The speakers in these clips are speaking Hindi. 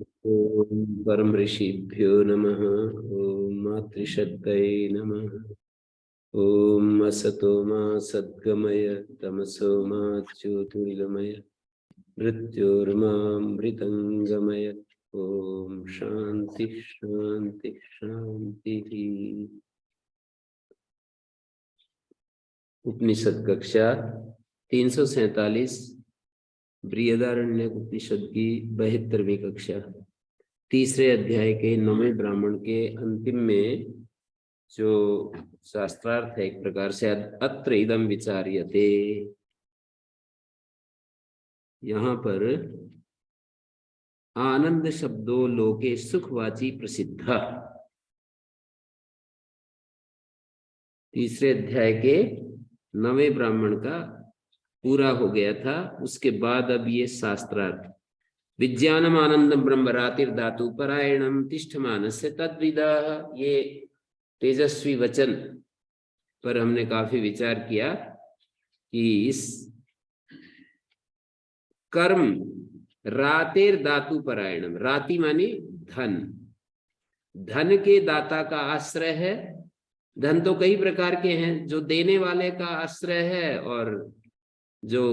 ओम परम ऋषिभ्यो नमः। ओम मातृशक्तये नमः। ओम असतो मा सद्गमय तमसो मा ज्योतिर्गमय मृत्योर्मामृतंगमय। ओम शांति शांति शांति। उपनिषद कक्षा 347 बृहदारण्यक उपनिषद की 72वीं कक्षा, तीसरे अध्याय के 9वें ब्राह्मण के अंतिम में जो शास्त्रार्थ है, एक प्रकार से अत्र इदम विचार्यते। यहाँ पर आनंद शब्दो लोके सुखवाची प्रसिद्ध, तीसरे अध्याय के 9वें ब्राह्मण का पूरा हो गया था। उसके बाद अब ये शास्त्रार्थ विज्ञानम आनंदम ब्रह्म रातिर धातु परायणम तिष्ठमानस्य तद्विदा, ये तेजस्वी वचन पर हमने काफी विचार किया कि इस कर्म रातेर धातु परायणम, राति मानी धन, धन के दाता का आश्रय है। धन तो कई प्रकार के हैं, जो देने वाले का आश्रय है और जो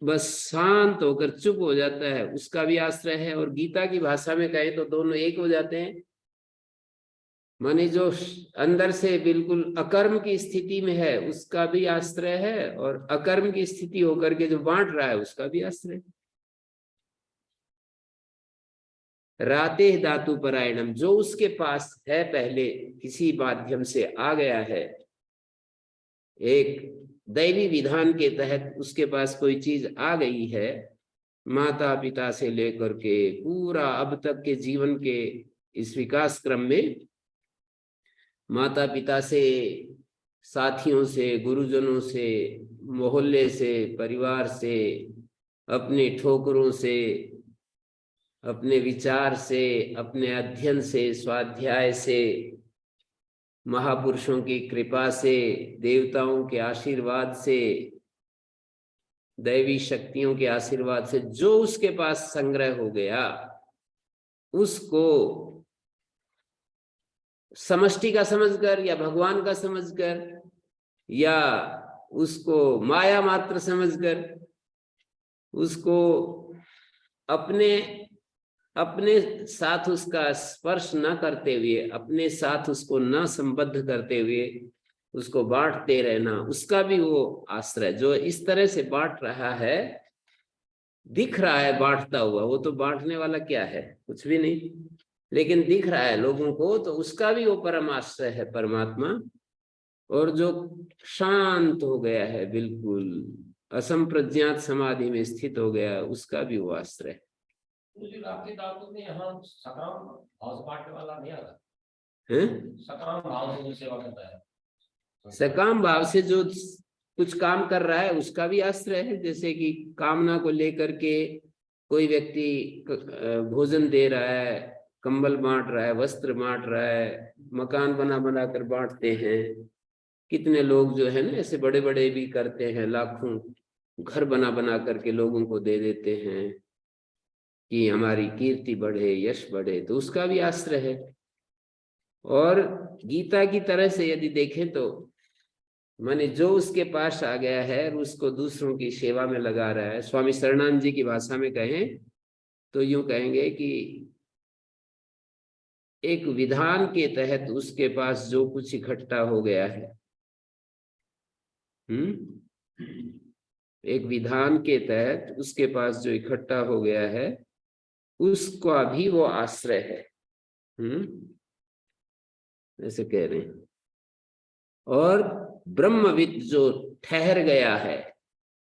बस शांत होकर चुप हो जाता है उसका भी आश्रय है। और गीता की भाषा में कहें तो दोनों एक हो जाते हैं। माने जो अंदर से बिल्कुल अकर्म की स्थिति में है उसका भी आश्रय है, और अकर्म की स्थिति होकर के जो बांट रहा है उसका भी आश्रय। राते धातु परायणम, जो उसके पास है, पहले किसी माध्यम से आ गया है, एक दैवी विधान के तहत उसके पास कोई चीज आ गई है, माता पिता से लेकर के पूरा अब तक के जीवन के इस विकास क्रम में, माता पिता से, साथियों से, गुरुजनों से, मोहल्ले से, परिवार से, अपने ठोकरों से, अपने विचार से, अपने अध्ययन से, स्वाध्याय से, महापुरुषों की कृपा से, देवताओं के आशीर्वाद से, दैवी शक्तियों के आशीर्वाद से जो उसके पास संग्रह हो गया, उसको समष्टि का समझकर या भगवान का समझकर या उसको माया मात्र समझकर, उसको अपने अपने साथ उसका स्पर्श न करते हुए, अपने साथ उसको न संबद्ध करते हुए उसको बांटते रहना, उसका भी वो आश्रय। जो इस तरह से बांट रहा है, दिख रहा है बांटता हुआ, वो तो बांटने वाला क्या है, कुछ भी नहीं, लेकिन दिख रहा है लोगों को, तो उसका भी वो परम आश्रय है परमात्मा। और जो शांत हो गया है, बिल्कुल असंप्रज्ञात समाधि में स्थित हो गया, उसका भी वो आश्रय है। मुझे आपके दांतों में यहाँ सकाम भाव से बांटने वाला नहीं आता है? सकाम भाव से जो सेवा करता है, सकाम भाव से जो कुछ काम कर रहा है उसका भी आश्रय है। जैसे कि कामना को लेकर के कोई व्यक्ति भोजन दे रहा है, कंबल बांट रहा है, वस्त्र बांट रहा है, मकान बना बना कर बांटते हैं। कितने लोग जो है ना ऐसे बड़े बड़े भी करते हैं, लाखों घर बना बना करके लोगों को दे देते हैं कि हमारी कीर्ति बढ़े, यश बढ़े, तो उसका भी आश्रय है। और गीता की तरह से यदि देखें तो माने जो उसके पास आ गया है और उसको दूसरों की सेवा में लगा रहा है, स्वामी शरणानंद जी की भाषा में कहें तो यूं कहेंगे कि एक विधान के तहत उसके पास जो कुछ इकट्ठा हो गया है, एक विधान के तहत उसके पास जो इकट्ठा हो गया है उसका भी वो आश्रय है। ऐसे कह रहे हैं। और ब्रह्मविद जो ठहर गया है,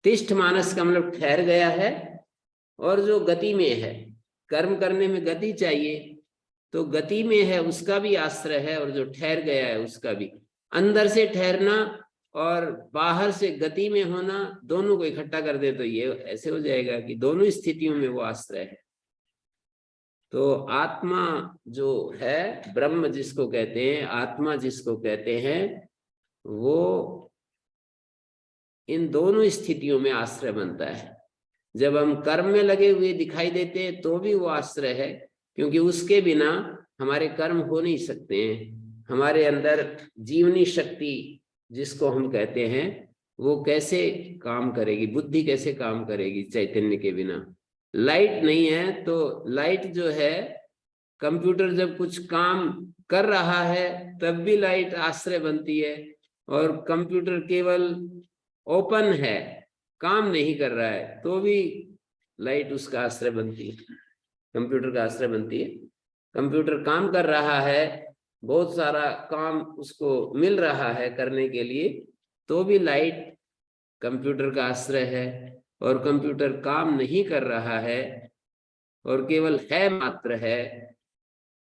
तिष्ठ मानस का मतलब ठहर गया है, और जो गति में है, कर्म करने में गति चाहिए, तो गति में है उसका भी आश्रय है, और जो ठहर गया है उसका भी। अंदर से ठहरना और बाहर से गति में होना, दोनों को इकट्ठा कर दे तो ये ऐसे हो जाएगा कि दोनों स्थितियों में वो आश्रय है। तो आत्मा जो है, ब्रह्म जिसको कहते हैं, आत्मा जिसको कहते हैं, वो इन दोनों स्थितियों में आश्रय बनता है। जब हम कर्म में लगे हुए दिखाई देते हैं तो भी वो आश्रय है, क्योंकि उसके बिना हमारे कर्म हो नहीं सकते हैं। हमारे अंदर जीवनी शक्ति जिसको हम कहते हैं वो कैसे काम करेगी, बुद्धि कैसे काम करेगी चैतन्य के बिना। लाइट नहीं है तो लाइट जो है, कंप्यूटर जब कुछ काम कर रहा है तब भी लाइट आश्रय बनती है, और कंप्यूटर केवल ओपन है, काम नहीं कर रहा है, तो भी लाइट उसका आश्रय बनती है, कंप्यूटर का आश्रय बनती है। कंप्यूटर काम कर रहा है, बहुत सारा काम उसको मिल रहा है करने के लिए, तो भी लाइट कंप्यूटर का आश्रय है। और कंप्यूटर काम नहीं कर रहा है और केवल है मात्र है,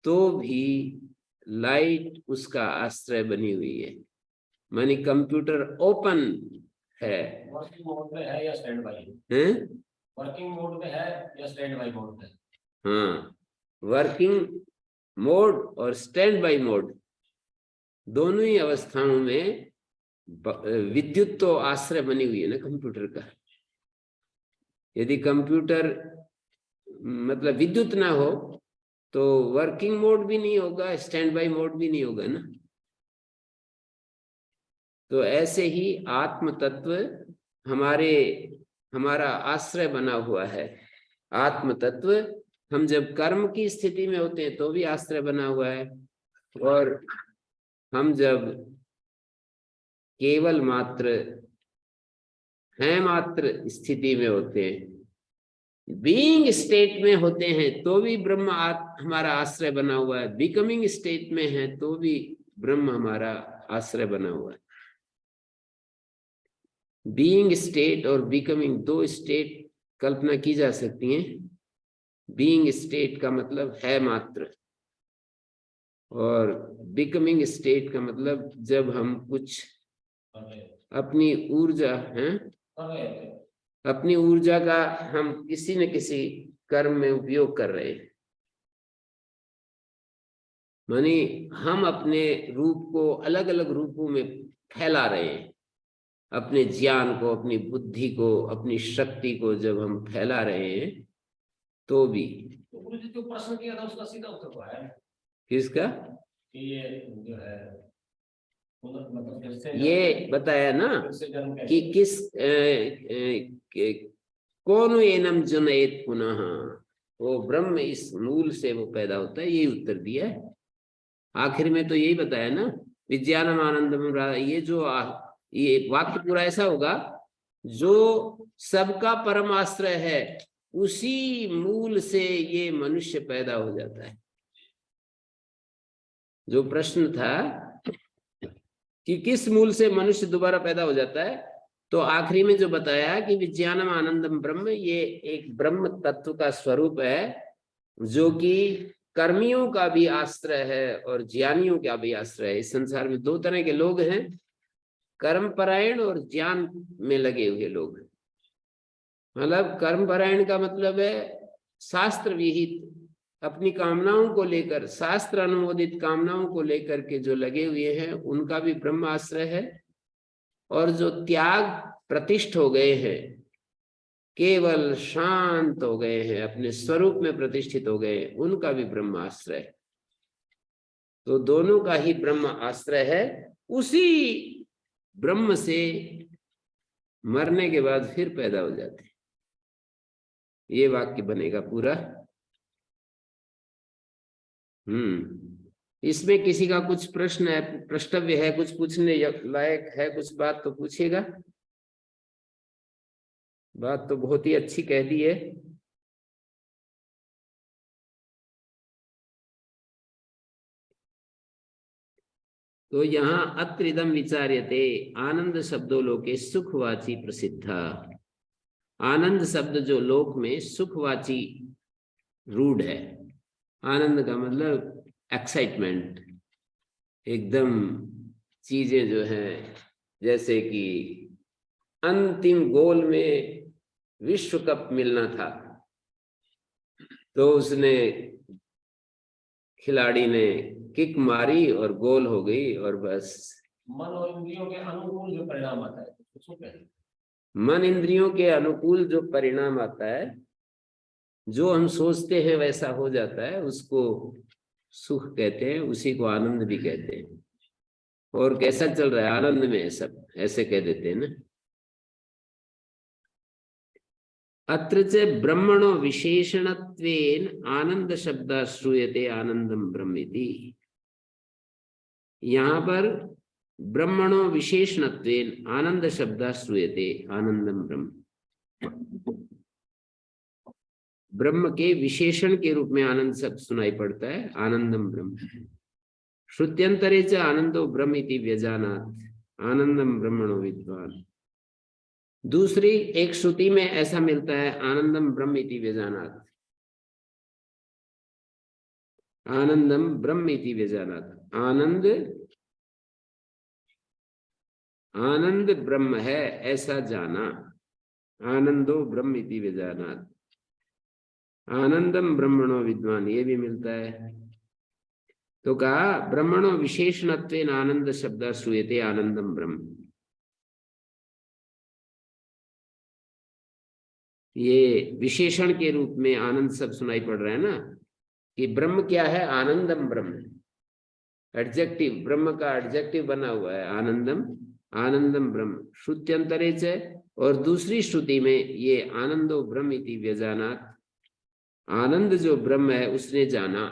तो भी लाइट उसका आश्रय बनी हुई है। मानी कंप्यूटर ओपन है। वर्किंग मोड में है या स्टैंड बाई हैं? वर्किंग मोड में है या स्टैंड बाई मोड में? हाँ, वर्किंग मोड और स्टैंड बाई मोड दोनों ही अवस्थाओं में विद्युत तो आश्रय बनी हुई है ना कंप्यूटर का। यदि कंप्यूटर मतलब विद्युत ना हो तो वर्किंग मोड भी नहीं होगा, स्टैंड बाई मोड भी नहीं होगा ना। तो ऐसे ही आत्म तत्व हमारा आश्रय बना हुआ है। आत्म तत्व हम जब कर्म की स्थिति में होते हैं तो भी आश्रय बना हुआ है, और हम जब केवल मात्र है मात्र स्थिति में होते हैं, बीइंग स्टेट में होते हैं, तो भी ब्रह्म हमारा आश्रय बना हुआ है। बिकमिंग स्टेट में है तो भी ब्रह्म हमारा आश्रय बना हुआ है। बीइंग स्टेट और बिकमिंग दो स्टेट कल्पना की जा सकती हैं। बीइंग स्टेट का मतलब है मात्र, और बिकमिंग स्टेट का मतलब जब हम कुछ अपनी ऊर्जा है, अपनी ऊर्जा का हम किसी न किसी कर्म में उपयोग कर रहे हैं। मानी हम अपने रूप को अलग अलग रूपों में फैला रहे हैं। अपने ज्ञान को, अपनी बुद्धि को, अपनी शक्ति को जब हम फैला रहे हैं तो भी। तो गुरु जी जो प्रश्न किया था उसका सीधा उत्तर तो है किसका? कि ये जो है मतलब ये बताया ना कि किस कौन एनम जनयत पुनः, वो ब्रह्म इस मूल से वो पैदा होता है, यही उत्तर दिया है। आखिर में तो यही बताया ना, विज्ञानम आनंदम। ये वाक्य पूरा ऐसा होगा, जो सबका परमाश्रय है उसी मूल से ये मनुष्य पैदा हो जाता है। जो प्रश्न था कि किस मूल से मनुष्य दोबारा पैदा हो जाता है, तो आखिरी में जो बताया कि विज्ञानम आनंदम ब्रह्म, ये एक ब्रह्म तत्व का स्वरूप है जो कि कर्मियों का भी आश्रय है और ज्ञानियों का भी आश्रय है। इस संसार में दो तरह के लोग हैं, कर्मपरायण और ज्ञान में लगे हुए लोग। मतलब कर्मपरायण का मतलब है शास्त्र विहित, अपनी कामनाओं को लेकर, शास्त्र अनुमोदित कामनाओं को लेकर के जो लगे हुए हैं उनका भी ब्रह्म आश्रय है। और जो त्याग प्रतिष्ठ हो गए हैं, केवल शांत हो गए हैं, अपने स्वरूप में प्रतिष्ठित हो गए, उनका भी ब्रह्म आश्रय है। तो दोनों का ही ब्रह्म आश्रय है। उसी ब्रह्म से मरने के बाद फिर पैदा हो जाते हैं। ये वाक्य बनेगा पूरा। इसमें किसी का कुछ प्रश्न है, प्रश्नव्य है, कुछ पूछने लायक है, कुछ बात तो पूछेगा। बात तो बहुत ही अच्छी कह दी है। तो यहाँ अत्रिदम विचार्यते आनंद शब्दों लोके सुखवाची प्रसिद्ध। आनंद शब्द जो लोक में सुखवाची रूढ़ है। आनंद का मतलब एक्साइटमेंट, एकदम चीजें जो है, जैसे कि अंतिम गोल में विश्व कप मिलना था, तो उसने खिलाड़ी ने किक मारी और गोल हो गई, और बस मन और इंद्रियों के अनुकूल जो परिणाम आता है उसको कहते हैं। मन इंद्रियों के अनुकूल जो परिणाम आता है, जो हम सोचते हैं वैसा हो जाता है, उसको सुख कहते हैं, उसी को आनंद भी कहते हैं। और कैसा चल रहा है, आनंद में है सब, ऐसे कह देते हैं ना। अत्र च ब्रह्मणो विशेषणत्वेन आनंद शब्द श्रूयते आनंदम ब्रह्म इति। यहाँ पर ब्रह्मणो विशेषणत्वेन आनंद शब्द श्रूयते आनंदम ब्रह्म। ब्रह्म के विशेषण के रूप में आनंद शब्द सुनाई पड़ता है, आनंदम ब्रह्म। श्रुत्यंतरे च आनंदो ब्रह्म इति व्यजानात् आनंदम ब्रह्मणो विद्वान। दूसरी एक श्रुति में ऐसा मिलता है, आनंदम ब्रह्म इति व्यजानात्, आनंदम ब्रह्म इति व्यजानात्। आनंद आनंद ब्रह्म है ऐसा जाना, आनंदो ब्रह्म इति व्यजानात् आनंदम ब्रह्मणो विद्वान, ये भी मिलता है। तो कहा ब्रह्मणो विशेषणत्वेन आनंद शब्द श्रूयते आनंदम ब्रह्म। ये विशेषण के रूप में आनंद शब्द सुनाई पड़ रहा है ना, कि ब्रह्म क्या है, आनंदम ब्रह्म। एडजेक्टिव, ब्रह्म का एडजेक्टिव बना हुआ है आनंदम, आनंदम ब्रह्म। श्रुत्यंतरे च, और दूसरी श्रुति में ये आनंदो ब्रह्म इति व्यजानात्, आनंद जो ब्रह्म है उसने जाना।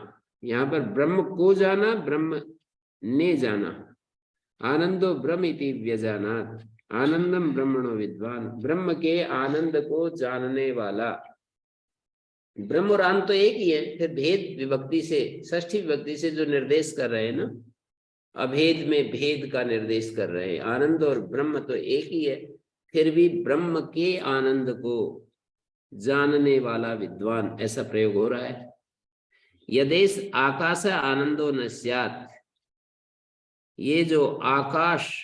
यहाँ पर ब्रह्म को जाना, ब्रह्म ने जाना। आनंदो ब्रह्म इति व्यजानात् आनंदम ब्रह्मणो विद्वान, ब्रह्म के आनंद को जानने वाला। ब्रह्म और आनंद तो एक ही है, फिर भेद विभक्ति से, षष्ठी विभक्ति से जो निर्देश कर रहे हैं ना, अभेद में भेद का निर्देश कर रहे हैं। आनंद और ब्रह्म तो एक ही है, फिर भी ब्रह्म के आनंद को जानने वाला विद्वान, ऐसा प्रयोग हो रहा है। यदेश आकाश आनंदो न स्यात्, ये जो आकाश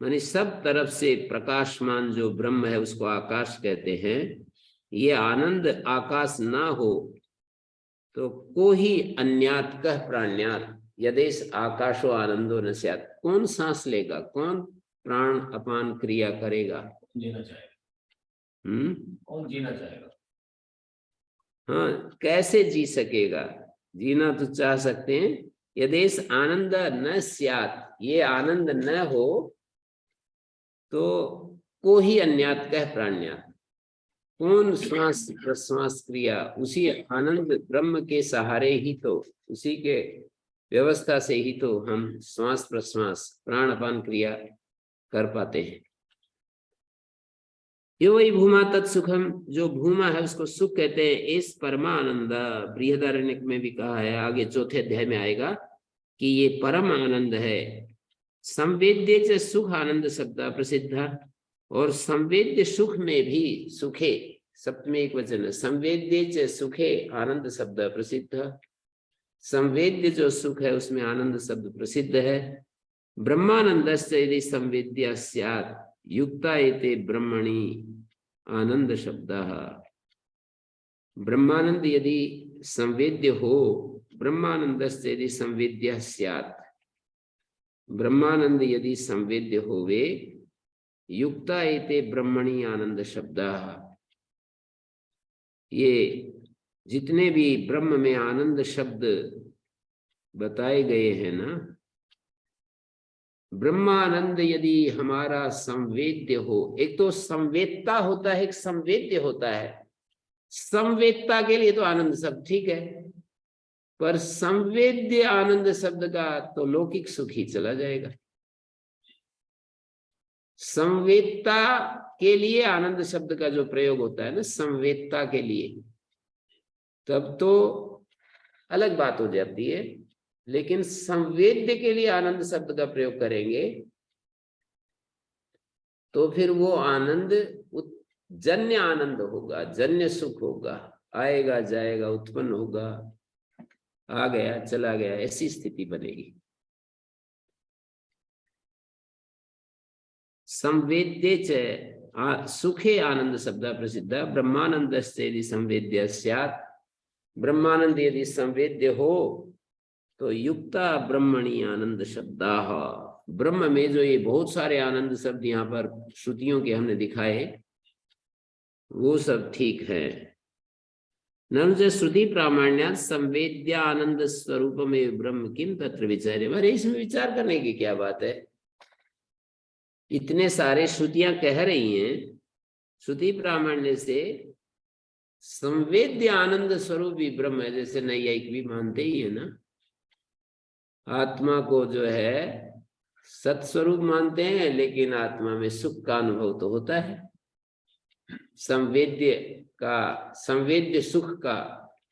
मानी सब तरफ से प्रकाशमान जो ब्रह्म है उसको आकाश कहते हैं, ये आनंद आकाश ना हो तो को ही अन्यात कह प्राण्यात। यदेश आकाशो आनंदो न स्यात्, कौन सांस लेगा, कौन प्राण अपान क्रिया करेगा, जीना चाहेगा। कौन जीना चाहेगा? हाँ, कैसे जी सकेगा, जीना तो चाह सकते हैं। यदेश आनंद न स्यात्, ये आनंद न हो तो को ही अन्यात कह प्राण्यात, कौन श्वास प्रश्वास क्रिया, उसी आनंद ब्रह्म के सहारे ही तो, उसी के व्यवस्था से ही तो हम श्वास प्रश्वास प्राण अपान क्रिया कर पाते हैं। यो वही भूमा तत्सुखम, जो भूमा है उसको सुख कहते हैं। इस परमानंद, बृहदारण्यक में भी कहा है, आगे चौथे अध्याय में आएगा कि ये परम आनंद है। संवेद्य च सुख आनंद शब्द प्रसिद्ध, और संवेद्य सुख में भी, सुखे सप्तमी एक वचन, संवेद्य च सुखे आनंद शब्द प्रसिद्ध। संवेद्य जो सुख है उसमें आनंद शब्द प्रसिद्ध है। ब्रह्मानंदस्य यदि संवेद्य स्यात् युक्ता एते ब्रह्मणि आनंद शब्दः। ब्रह्मानंद यदि संवेद्य हो, ब्रह्मानंदस्य यदि संवेद्य स्यात्, ब्रह्मानंद यदि संवेद्य होवे, युक्ता एते ब्रह्मणि आनंद शब्दः। ये जितने भी ब्रह्म में आनंद शब्द बताए गए हैं ना, ब्रह्मानंद यदि हमारा संवेद्य हो, एक तो संवेदता होता है, एक संवेद्य होता है। संवेदता के लिए तो आनंद शब्द ठीक है, पर संवेद्य आनंद शब्द का तो लौकिक सुख ही चला जाएगा। संवेदता के लिए आनंद शब्द का जो प्रयोग होता है ना, संवेदता के लिए, तब तो अलग बात हो जाती है। लेकिन संवेद्य के लिए आनंद शब्द का प्रयोग करेंगे तो फिर वो आनंद जन्य आनंद होगा, जन्य सुख होगा, आएगा जाएगा, उत्पन्न होगा, आ गया चला गया, ऐसी स्थिति बनेगी। संवेद्य च सुखे आनंद शब्द प्रसिद्ध, ब्रह्मानंदस्य यदि संवेद्य स्यात्, ब्रह्मानंद यदि संवेद्य हो तो युक्ता ब्रह्मणि आनंद शब्दाः, ब्रह्म में जो ये बहुत सारे आनंद शब्द यहाँ पर श्रुतियों के हमने दिखाए वो सब ठीक है। ननु च श्रुति प्रामाण्यात संवेद्य आनंद स्वरूप में ब्रह्म किम तत्र विचार्य। अरे इसमें विचार करने की क्या बात है? इतने सारे श्रुतियां कह रही हैं, श्रुति प्रामाण्य से संवेद्य आनंद स्वरूप भी ब्रह्म है, जैसे नैयायिक भी मानते ही है ना। आत्मा को जो है सत्स्वरूप मानते हैं, लेकिन आत्मा में सुख का अनुभव तो होता है। संवेद्य का, संवेद्य सुख का,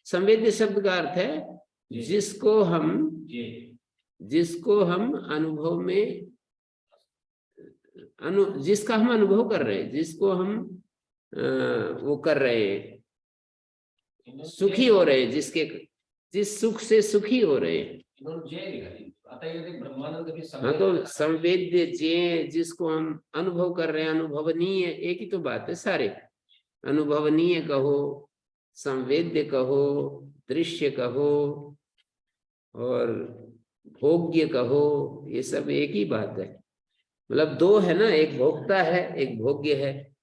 संवेद्य शब्द का अर्थ है जिसको हम अनुभव में जिसका हम अनुभव कर रहे हैं, जिसको हम वो कर रहे हैं, सुखी हो रहे हैं, जिस सुख से सुखी हो रहे हैं। हाँ, तो संवेद्य जिसको हम अनुभव कर रहे हैं, अनुभवनीय, एक ही तो बात है सारे। अनुभवनीय कहो, संवेद्य कहो, दृश्य कहो और भोग्य कहो, ये सब एक ही बात है। मतलब दो है ना, एक भोक्ता है, एक भोग्य है,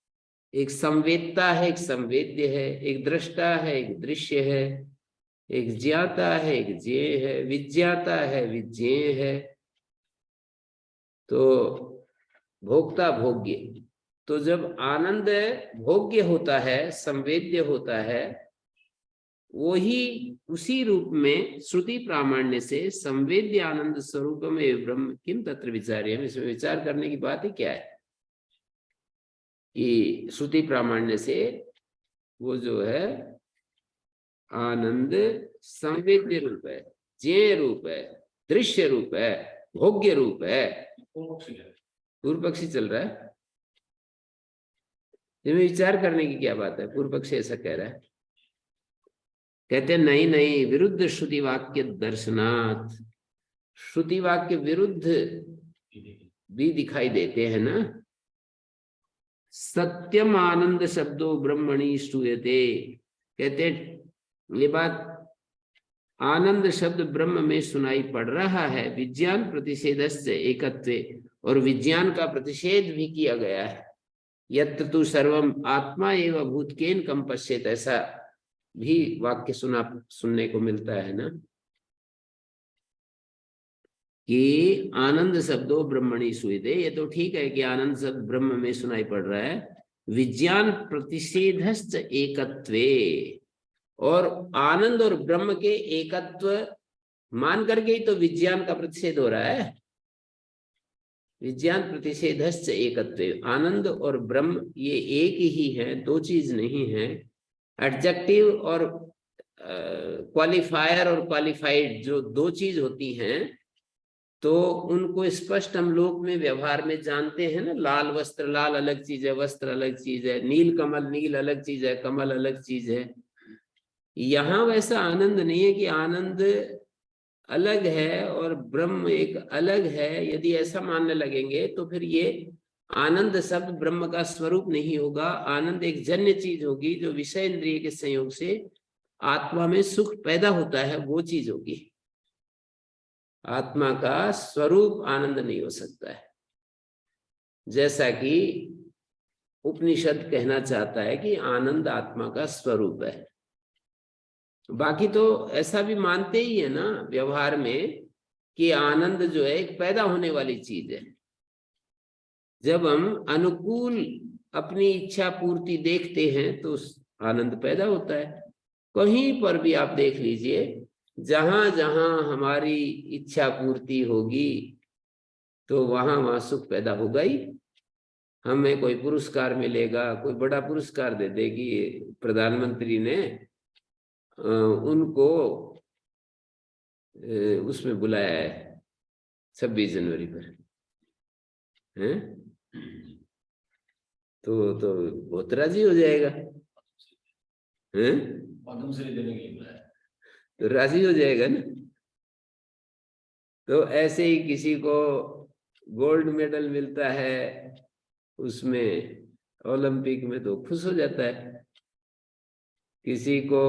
एक संवेदता है, एक संवेद्य है, एक दृष्टा है, एक दृश्य है, एक ज्ञाता है, एक ज्ञेय है, विज्ञाता है, विज्ञेय है। तो भोक्ता भोग्य, तो जब आनंद भोग्य होता है, संवेद्य होता है, वही उसी रूप में श्रुति प्रामाण्य से संवेद्य आनंद स्वरूप में ब्रह्म किम तत्र विचार्य। इसमें विचार करने की बात ही क्या है कि श्रुति प्रामाण्य से वो जो है आनंद संवेद्य रूप है, ज्ञेय रूप है, दृश्य रूप है, भोग्य रूप है। पूर्व पक्षी चल रहा है, इसमें विचार करने की क्या बात है? पूर्व पक्षी ऐसा कह रहा है। कहते हैं नहीं नहीं, विरुद्ध श्रुति वाक्य दर्शनात्, श्रुति वाक्य विरुद्ध भी दिखाई देते हैं ना। सत्यम आनंद शब्दों ब्रह्मणि श्रूयते, कहते ये बात आनंद शब्द ब्रह्म में सुनाई पड़ रहा है। विज्ञान प्रतिषेधस्य एकत्वे, और विज्ञान का प्रतिषेध भी किया गया है। यत्र तु सर्वम आत्मा एव भूतकेन कम पश्येत, ऐसा भी वाक्य सुनने को मिलता है ना कि आनंद शब्दों ब्रह्मणि श्रूयते। ये तो ठीक है कि आनंद शब्द ब्रह्म में सुनाई पड़ रहा है। विज्ञान प्रतिषेधश्च एकत्वे, और आनंद और ब्रह्म के एकत्व मान करके ही तो विज्ञान का प्रतिषेध हो रहा है। विज्ञान प्रतिषेधश्च एकत्वे, आनंद और ब्रह्म ये एक ही है, दो चीज नहीं है। एडजेक्टिव और क्वालिफायर और क्वालिफाइड जो दो चीज होती हैं, तो उनको स्पष्ट हम लोग में व्यवहार में जानते हैं ना। लाल वस्त्र लाल अलग चीज है, वस्त्र अलग चीज है। नील कमल नील अलग चीज है, कमल अलग चीज है। यहाँ वैसा आनंद नहीं है कि आनंद अलग है और ब्रह्म एक अलग है। यदि ऐसा मानने लगेंगे तो फिर ये आनंद शब्द ब्रह्म का स्वरूप नहीं होगा। आनंद एक जन्य चीज होगी जो विषय इंद्रिय के संयोग से आत्मा में सुख पैदा होता है, वो चीज होगी। आत्मा का स्वरूप आनंद नहीं हो सकता है, जैसा कि उपनिषद कहना चाहता है कि आनंद आत्मा का स्वरूप है। बाकी तो ऐसा भी मानते ही है ना व्यवहार में कि आनंद जो है एक पैदा होने वाली चीज है। जब हम अनुकूल अपनी इच्छा पूर्ति देखते हैं तो आनंद पैदा होता है। कहीं पर भी आप देख लीजिए, जहां जहां हमारी इच्छा पूर्ति होगी तो वहां वहां सुख पैदा होगा ही। हमें कोई पुरस्कार मिलेगा, कोई बड़ा पुरस्कार दे देगी प्रधानमंत्री ने, उनको उसमें बुलाया है 26 जनवरी पर, हैं? तो बहुत राजी हो जाएगा, हैं? पद्मश्री देने के लिए बुलाया तो राजी हो जाएगा ना। तो ऐसे ही किसी को गोल्ड मेडल मिलता है उसमें ओलंपिक में तो खुश हो जाता है। किसी को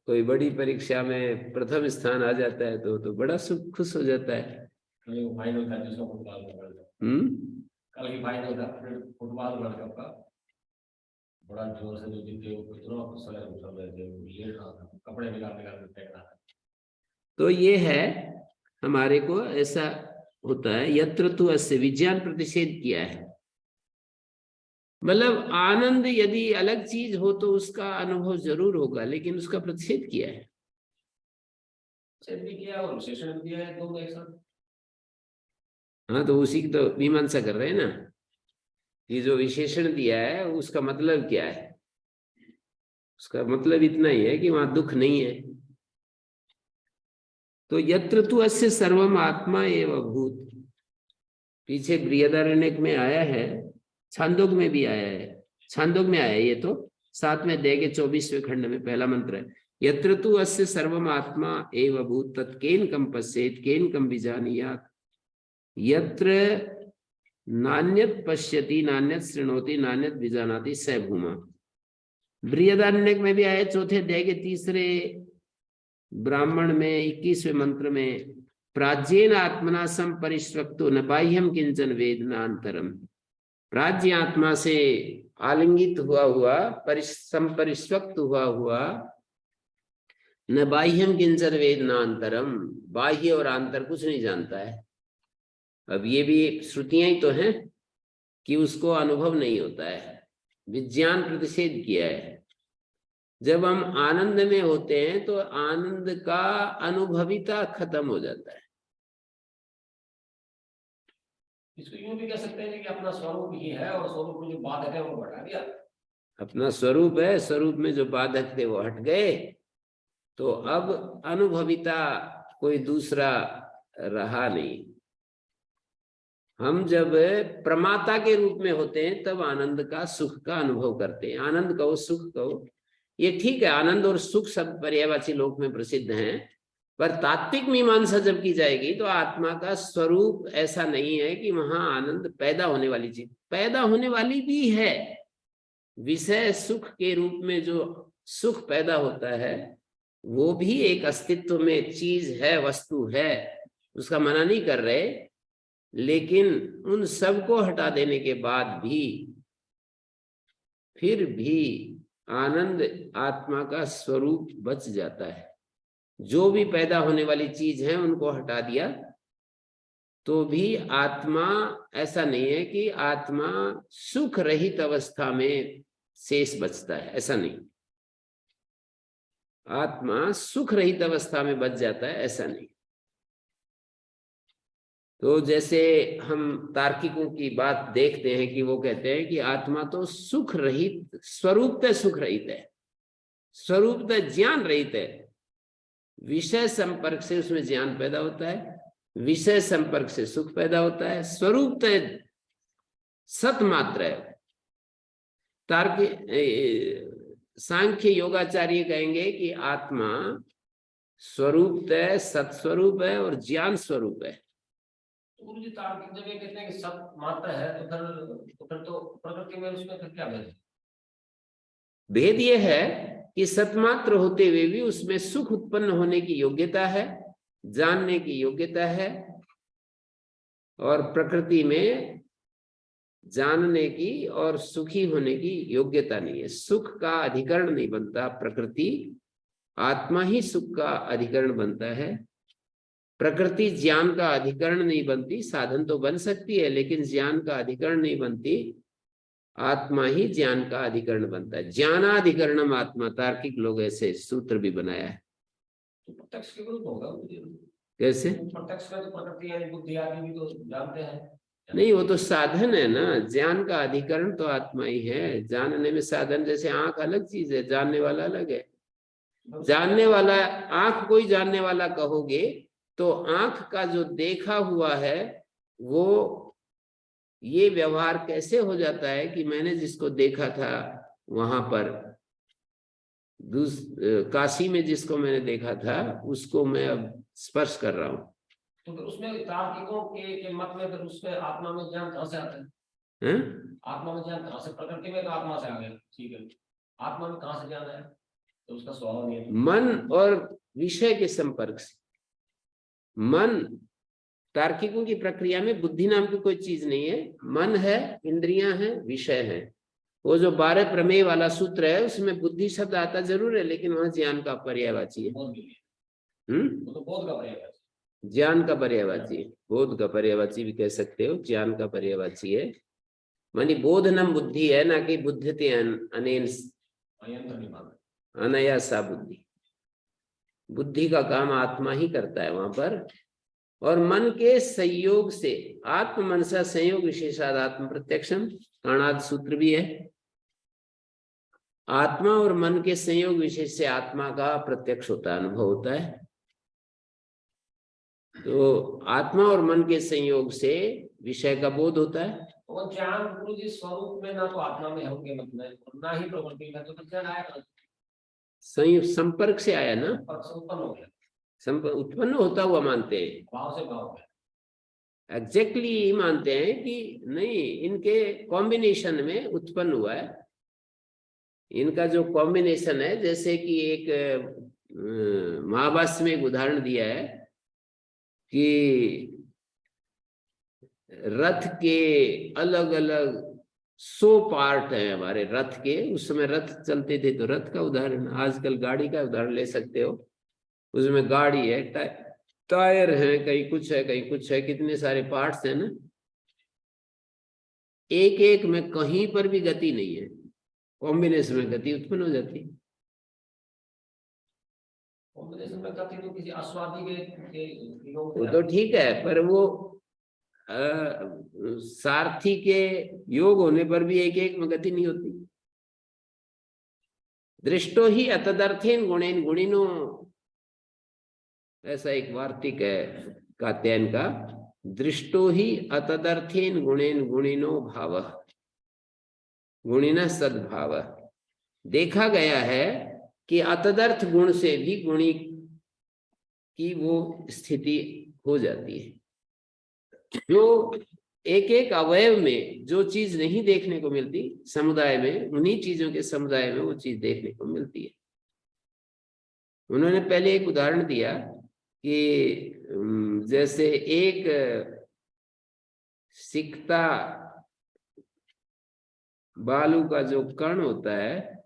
कोई बड़ी परीक्षा में प्रथम स्थान आ जाता है तो बड़ा खुश हो जाता है। कल वो फाइनल था जिसका फुटबॉल का वर्ल्ड कप, कल की फाइनल था फुटबॉल वर्ल्ड कप का, बड़ा जोर से जो जीते वो कितना सलग उछल रहे थे, वो लेट रहा था, कपड़े निकाल निकाल के फेंक रहा था। तो ये है हमारे को ऐसा होता है। यत्र तु अस्य, विज्ञान प्रतिषेध किया है, मतलब आनंद यदि अलग चीज हो तो उसका अनुभव जरूर होगा, लेकिन उसका प्रतिषेध किया है। प्रतिषेध भी किया और विशेषण भी दिया है, दोनों एक साथ। हाँ, तो उसी की तो मीमांसा कर रहे हैं ना, कि जो विशेषण दिया है उसका मतलब क्या है। उसका मतलब इतना ही है कि वहां दुख नहीं है। तो यत्र तु अस्य सर्वम आत्मा एव भूत, पीछे बृहदारण्यक में आया है, छांदोग में भी आया है। छांदोग में आया है ये तो 7वें अध्याय के 24वें खंड में पहला मंत्र है। यत्र तु अस्य सर्वम आत्मा एव भूत तत्केन कम पश्येत केन कम विजानीयात्, यत्र नान्यत पश्यति नान्यत शृणोति नान्यत विजानाति स भूमा। बृहदारण्यक में भी आया 4थे अध्याय के 3रे ब्राह्मण में 21वें मंत्र में, प्राज्येन आत्मना संपरिष्वक्तो न बाह्यम किंचन वेदनांतरम। प्राज्य आत्मा से आलिंगित हुआ हुआ, संपरिष्वक्त हुआ हुआ, न बाह्यम किंचन वेदनांतरम, बाह्य और आंतर कुछ नहीं जानता है। अब ये भी श्रुतियां ही तो हैं कि उसको अनुभव नहीं होता है। विज्ञान प्रतिषेध किया है। जब हम आनंद में होते हैं तो आनंद का अनुभविता खत्म हो जाता है। इसको यूं भी कह सकते हैं कि अपना स्वरूप ही है और स्वरूप में जो बाधक है वो हटा दिया। अपना स्वरूप है, स्वरूप में जो बाधक थे वो हट गए, तो अब अनुभविता कोई दूसरा रहा नहीं। हम जब प्रमाता के रूप में होते हैं तब आनंद का, सुख का अनुभव करते हैं। आनंद कहो सुख कहो, ये ठीक है, आनंद और सुख सब पर्यायवाची लोक में प्रसिद्ध हैं, पर तात्विक मीमांसा जब की जाएगी तो आत्मा का स्वरूप ऐसा नहीं है कि वहां आनंद पैदा होने वाली चीज, पैदा होने वाली भी है। विषय सुख के रूप में जो सुख पैदा होता है वो भी एक अस्तित्व में चीज है, वस्तु है, उसका मना नहीं कर रहे, लेकिन उन सब को हटा देने के बाद भी फिर भी आनंद आत्मा का स्वरूप बच जाता है। जो भी पैदा होने वाली चीज है उनको हटा दिया तो भी आत्मा, ऐसा नहीं है कि आत्मा सुख रहित अवस्था में शेष बचता है, ऐसा नहीं। आत्मा सुख रहित अवस्था में बच जाता है, ऐसा नहीं। तो जैसे हम तार्किकों की बात देखते हैं कि वो कहते हैं कि आत्मा तो सुख रहित, स्वरूपतः सुख रहित है, स्वरूपतः ज्ञान रहित है। विषय संपर्क से उसमें ज्ञान पैदा होता है, विषय संपर्क से सुख पैदा होता है, स्वरूपतः सत मात्र है। सांख्य योगाचार्य कहेंगे कि आत्मा स्वरूपतः सत्स्वरूप है और ज्ञान स्वरूप है। गुरु जी तार्किक जब ये कहते हैं कि सब मात्र है तो फिर तो प्रकृति में उसमें फिर क्या भेद है? भेद ये है कि सतमात्र होते हुए भी उसमें सुख उत्पन्न होने की योग्यता है, जानने की योग्यता है, और प्रकृति में जानने की और सुखी होने की योग्यता नहीं है। सुख का अधिकरण नहीं बनता प्रकृति, आत्मा ही सुख का अधिकरण बनता है। प्रकृति ज्ञान का अधिकरण नहीं बनती, साधन तो बन सकती है लेकिन ज्ञान का अधिकरण नहीं बनती, आत्मा ही ज्ञान का अधिकरण बनता है। ज्ञानाधिकरणम आत्मा, तार्किक लोग ऐसे सूत्र भी बनाया है। तो प्रत्यक्ष के विरुद्ध होगा कैसे? प्रत्यक्ष में तो प्रकृति यानी बुद्धि आदि भी तो जानते हैं। नहीं, वो तो साधन है ना, ज्ञान का अधिकरण तो आत्मा ही है। जानने में साधन, जैसे आंख अलग चीज है, जानने वाला अलग है। जानने वाला आंख, कोई जानने वाला कहोगे तो आंख का जो देखा हुआ है वो, ये व्यवहार कैसे हो जाता है कि मैंने जिसको देखा था वहां पर, काशी में जिसको मैंने देखा था उसको मैं अब स्पर्श कर रहा हूं। तो फिर उसमें तार्किकों के मत में फिर उसमें आत्मा में ज्ञान कहां से आता है? आत्मा में ज्ञान कहां से? प्रकृति में तो आत्मा से आ गया, ठीक है, आत्मा में कहां से ज्ञान है? तो उसका स्वभाव नहीं है। मन और विषय के संपर्क से। मन तार्किकों की प्रक्रिया में बुद्धि नाम की कोई चीज नहीं है, मन है, इंद्रियां हैं, विषय है। वो जो 12 प्रमेय वाला सूत्र है उसमें बुद्धि शब्द आता जरूर है, लेकिन वहां ज्ञान का पर्यायवाची है। बोध भी है, हम्म, वो तो बोध का पर्याय है। ज्ञान का पर्यायवाची है, बोध का पर्यायवाची भी कह सकते हो, ज्ञान का पर्यायवाची है। मानी बोधनम बुद्धि है, ना कि बुद्धते अनेन अयंत्र नहीं मानता। अनयासा बुद्धि। बुद्धि का काम आत्मा ही करता है वहां पर, और मन के संयोग से, आत्म मनसा संयोग विशेषाद आत्म प्रत्यक्षम, अणाद सूत्र भी है। आत्मा और मन के संयोग विशेष से आत्मा का प्रत्यक्ष होता है, अनुभव होता है। तो आत्मा और मन के संयोग से विषय का बोध होता है। और ज्ञान गुरु जी स्वरूप में ना तो आत्मा में होंगे मतलब, ना ही प्रकृति में, तो ज्ञान आएगा संयोग संपर्क से आया ना, उत्पन्न हो गया, उत्पन्न होता हुआ मानते हैं। भाव से भाव है। एग्जैक्टली मानते हैं कि नहीं, इनके कॉम्बिनेशन में उत्पन्न हुआ है। इनका जो कॉम्बिनेशन है, जैसे कि एक महाभाष्य में एक उदाहरण दिया है कि रथ के अलग अलग 100 पार्ट हैं हमारे रथ के। उस समय रथ चलते थे तो रथ का उदाहरण, आजकल गाड़ी का उदाहरण ले सकते हो। उसमें गाड़ी है, टायर है, कहीं कुछ है कहीं कुछ है, कितने सारे पार्ट्स हैं ना। एक एक में कहीं पर भी गति नहीं है, कॉम्बिनेशन में गति उत्पन्न हो जाती है। कॉम्बिनेशन में गति तो किसी आस्वादी के वो तो ठीक है, पर वो सारथी के योग होने पर भी एक एक में गति नहीं होती। दृष्टो ही अतदर्थेन गुणेन गुणिनो, ऐसा एक वार्तिक है कात्यायन का। दृष्टो ही अतदर्थेन गुणेन गुणिनो भाव, गुणिना सद्भाव। देखा गया है कि अतदर्थ गुण से भी गुणी की वो स्थिति हो जाती है। जो एक एक अवयव में जो चीज नहीं देखने को मिलती समुदाय में, उन्हीं चीजों के समुदाय में वो चीज देखने को मिलती है। उन्होंने पहले एक उदाहरण दिया कि जैसे एक सिकता बालू का जो कण होता है,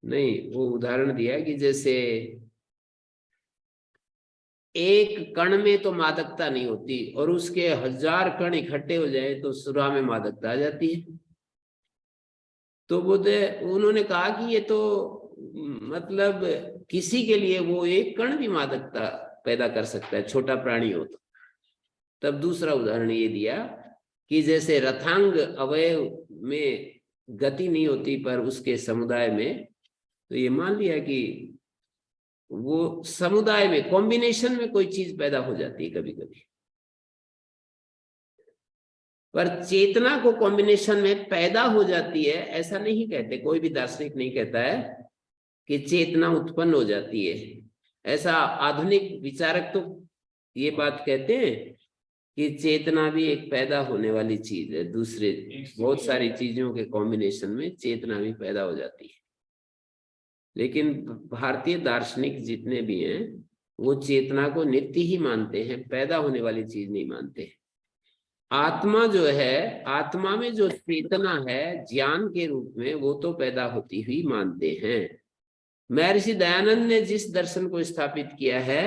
नहीं वो उदाहरण दिया कि जैसे एक कण में तो मादकता नहीं होती और उसके 1000 कण इकट्ठे हो जाए तो सुरा में मादकता आ जाती है। तो उन्होंने कहा कि ये तो मतलब किसी के लिए वो एक कण भी मादकता पैदा कर सकता है, छोटा प्राणी हो तो। तब दूसरा उदाहरण ये दिया कि जैसे रथांग अवयव में गति नहीं होती पर उसके समुदाय में, तो ये मान लिया कि वो समुदाय में कॉम्बिनेशन में कोई चीज पैदा हो जाती है कभी कभी। पर चेतना को कॉम्बिनेशन में पैदा हो जाती है ऐसा नहीं कहते, कोई भी दार्शनिक नहीं कहता है कि चेतना उत्पन्न हो जाती है। ऐसा आधुनिक विचारक तो ये बात कहते हैं कि चेतना भी एक पैदा होने वाली चीज है, दूसरे बहुत सारी चीजों के कॉम्बिनेशन में चेतना भी पैदा हो जाती है। लेकिन भारतीय दार्शनिक जितने भी हैं वो चेतना को नित्य ही मानते हैं, पैदा होने वाली चीज नहीं मानते। आत्मा जो है, आत्मा में जो चेतना है ज्ञान के रूप में, वो तो पैदा होती हुई मानते हैं। महर्षि दयानंद ने जिस दर्शन को स्थापित किया है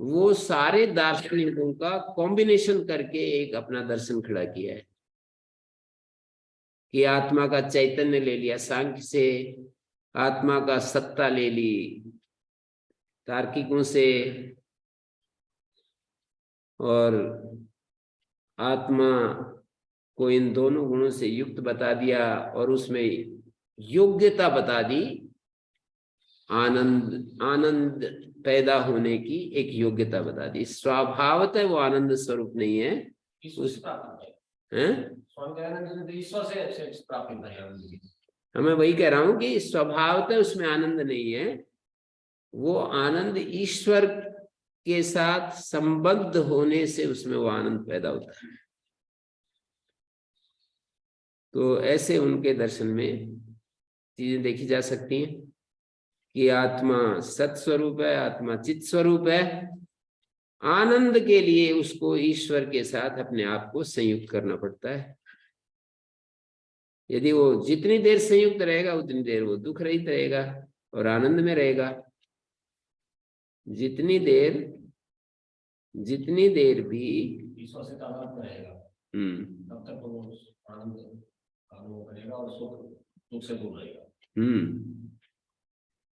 वो सारे दार्शनिकों का कॉम्बिनेशन करके एक अपना दर्शन खड़ा किया है कि आत्मा का चैतन्य ले लिया सांख्य से, आत्मा का सत्ता ले ली तार्किकों से, और आत्मा को इन दोनों गुणों से युक्त बता दिया और उसमें योग्यता बता दी, आनंद पैदा होने की एक योग्यता बता दी। स्वभावतः वो आनंद स्वरूप नहीं है, मैं वही कह रहा हूं कि स्वभावतः उसमें आनंद नहीं है, वो आनंद ईश्वर के साथ संबद्ध होने से उसमें वो आनंद पैदा होता है। तो ऐसे उनके दर्शन में चीजें देखी जा सकती हैं कि आत्मा सत स्वरूप है, आत्मा चित स्वरूप है, आनंद के लिए उसको ईश्वर के साथ अपने आप को संयुक्त करना पड़ता है। यदि वो जितनी देर संयुक्त रहेगा उतनी देर वो दुख रहित रहेगा और आनंद में रहेगा। जितनी देर भी ईश्वर से तादाद रहेगा तब तक वो आनंद का अनुभव करेगा और सुख दुख से दूर रहेगा।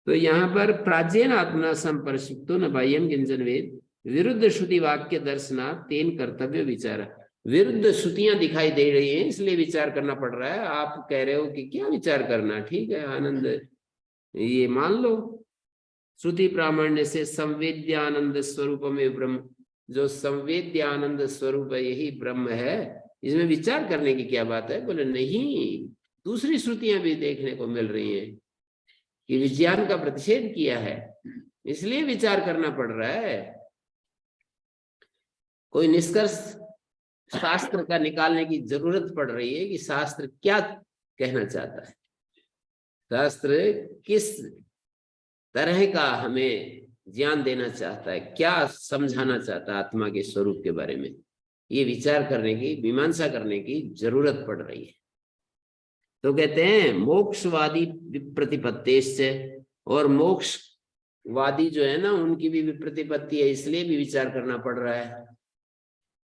तो यहाँ पर प्राचीन आत्मा संपर्शितो न बाह्यम किंचन वेद विरुद्ध श्रुति वाक्य दर्शनात् तेन कर्तव्य विचार। विरुद्ध श्रुतियां दिखाई दे रही हैं इसलिए विचार करना पड़ रहा है। आप कह रहे हो कि क्या विचार करना, ठीक है आनंद ये मान लो। श्रुति प्रामाण्य से संवेद्य आनंद स्वरूप में ब्रह्म, जो संवेद्य आनंद स्वरूप यही ब्रह्म है, इसमें विचार करने की क्या बात है। बोले नहीं, दूसरी श्रुतियां भी देखने को मिल रही हैं कि विज्ञान का प्रतिषेध किया है, इसलिए विचार करना पड़ रहा है। कोई निष्कर्ष शास्त्र का निकालने की जरूरत पड़ रही है कि शास्त्र क्या कहना चाहता है, शास्त्र किस तरह का हमें ज्ञान देना चाहता है, क्या समझाना चाहता है आत्मा के स्वरूप के बारे में। ये विचार करने की, मीमांसा करने की जरूरत पड़ रही है। तो कहते हैं मोक्षवादी विप्रतिपत्तिश्च, और मोक्षवादी जो है ना उनकी भी विप्रतिपत्ति है, इसलिए भी विचार करना पड़ रहा है।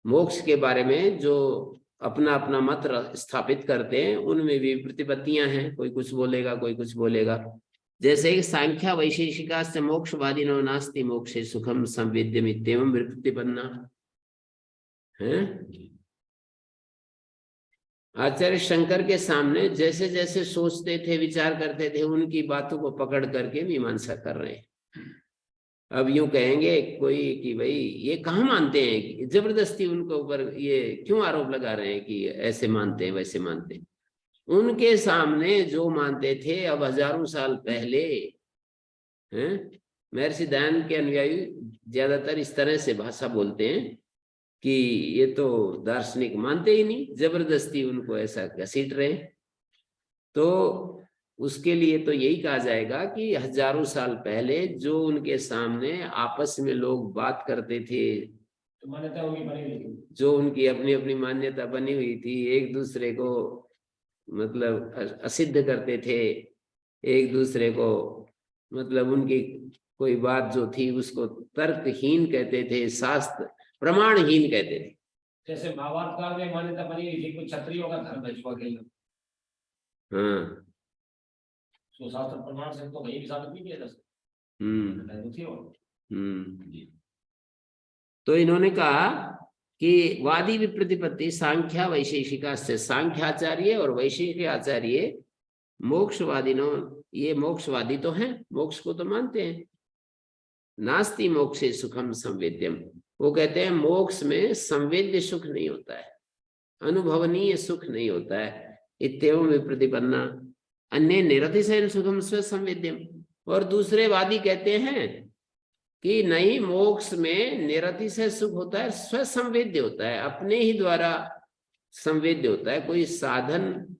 मोक्ष के बारे में जो अपना अपना मत स्थापित करते हैं उनमें भी प्रतिपत्तियां हैं, कोई कुछ बोलेगा कोई कुछ बोलेगा। जैसे कि सांख्या वैशेषिका से मोक्षवादी नो नास्ति मोक्षे सुखम संवेद्यम इत्येवं प्रतिपन्ना है। आचार्य शंकर के सामने जैसे जैसे सोचते थे, विचार करते थे, उनकी बातों को पकड़ करके मीमांसा कर रहे हैं। अब यूं कहेंगे कोई कि भाई ये कहाँ मानते हैं, जबरदस्ती उनके ऊपर ये क्यों आरोप लगा रहे हैं कि ऐसे मानते हैं वैसे मानते हैं। उनके सामने जो मानते थे अब हजारों साल पहले हैं, महर्षि दयानंद के अनुयायी ज्यादातर इस तरह से भाषा बोलते हैं कि ये तो दार्शनिक मानते ही नहीं, जबरदस्ती उनको ऐसा घसीट रहे। तो उसके लिए तो यही कहा जाएगा कि हजारों साल पहले जो उनके सामने आपस में लोग बात करते थे, मान्यता उनकी बनी हुई थी, जो उनकी अपनी अपनी मान्यता बनी हुई थी, एक दूसरे को मतलब असिद्ध करते थे, एक दूसरे को मतलब उनकी कोई बात जो थी उसको तर्कहीन कहते थे, शास्त्र प्रमाणहीन कहते थे। जैसे महाभारत काल में मान्यता बनी हुई थी कुछ क्षत्रियों का धर्म है छुआ खेलना। हाँ, तो शास्त्र प्रमाण से तो कहीं भी साबित नहीं किया जा सकता। तो इन्होंने कहा कि वादी विप्रतिपत्ति सांख्या वैशेषिका से, सांख्याचार्य और वैशेषिक आचार्य मोक्षवादिनों, ये मोक्षवादी तो हैं, मोक्ष को तो मानते हैं। नास्ति मोक्षे सुखम संवेद्यम, वो कहते हैं मोक्ष में संवेद्य सुख नहीं होता है, अनुभवनीय सुख नहीं होता है। इत्येवं विप्रतिपन्ना अन्य निरतिशयन सुखम स्वसंवेद्यम, और दूसरे वादी कहते हैं कि नहीं, मोक्ष में निरतिशय सुख होता है, स्वसंवेद्य होता है, अपने ही द्वारा संवेद्य होता है, कोई साधन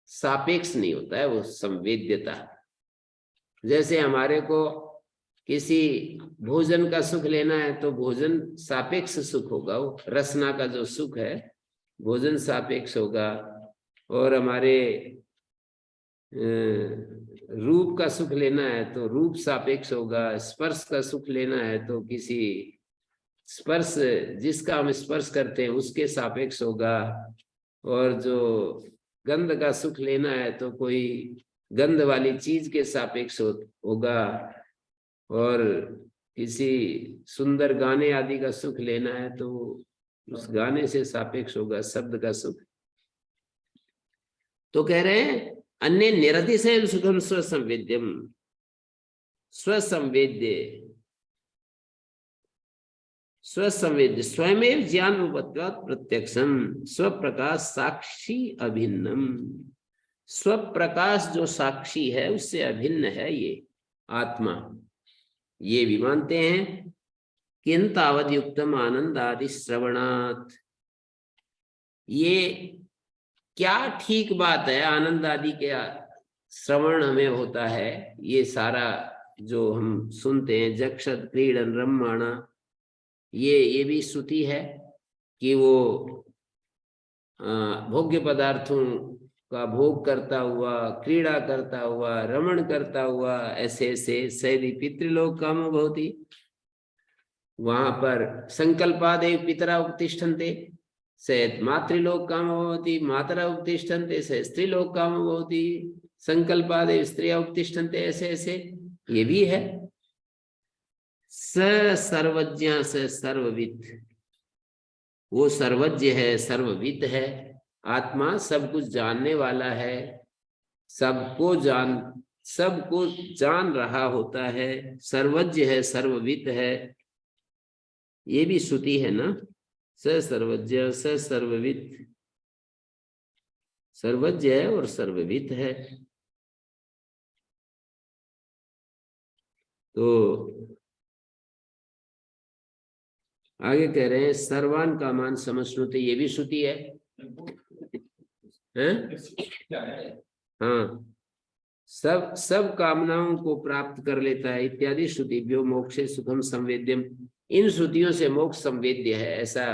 सापेक्ष नहीं होता है वो संवेद्यता। जैसे हमारे को किसी भोजन का सुख लेना है तो भोजन सापेक्ष सुख होगा, वो रसना का जो सुख है भोजन सापेक्ष होगा, और हमारे रूप का सुख लेना है तो रूप सापेक्ष होगा, स्पर्श का सुख लेना है तो किसी स्पर्श जिसका हम स्पर्श करते हैं उसके सापेक्ष होगा, और जो गंध का सुख लेना है तो कोई गंध वाली चीज के सापेक्ष होगा, और किसी सुंदर गाने आदि का सुख लेना है तो उस गाने से सापेक्ष होगा, शब्द का सुख। तो कह रहे हैं अन्य निरतिशय सुखम स्वसंवेद्यम, स्वसंवेद्य स्वसंवेद्य स्वयमेव ज्ञान रूपत्वात् प्रत्यक्षम स्वप्रकाश साक्षी अभिन्नम। स्वप्रकाश जो साक्षी है उससे अभिन्न है ये आत्मा, ये भी मानते हैं। किंतावद युक्तम आनंद आदि श्रवणात्, ये क्या ठीक बात है, आनंद आदि के श्रवण हमें होता है, ये सारा जो हम सुनते हैं जक्षत क्रीडन रम्माणा, ये भी श्रुति है कि वो भोग्य पदार्थों का भोग करता हुआ, क्रीड़ा करता हुआ, रमण करता हुआ, ऐसे ऐसे सैदी पितृलोक कामो भवति, वहां पर संकल्पादेव पितरा उपतिष्ठन्ते, सैद मातृलोक कामो भवति, मातरा उपतिष्ठन्ते, सैद स्त्रीलोक कामो भवति, संकल्पादेव स्त्रिया उपतिष्ठन्ते, ऐसे ऐसे ये भी है। स सर्वज्ञ स सर्वविद, वो सर्वज्ञ है, सर्वविद है, आत्मा सब कुछ जानने वाला है, सबको जान रहा होता है, सर्वज्ञ है, सर्वविद है, ये भी श्रुति है ना। स सर्वज्ञ स सर्वविद, सर्वज्ञ है और सर्वविद है। तो आगे कह रहे हैं सर्वान कामान समश्नुते, ये भी श्रुति है, हैं? हाँ, सब कामनाओं को प्राप्त कर लेता है, इत्यादि श्रुतिभ्यो मोक्षे सुखम संवेद्यम, इन श्रुतियों से मोक्ष संवेद्य है, ऐसा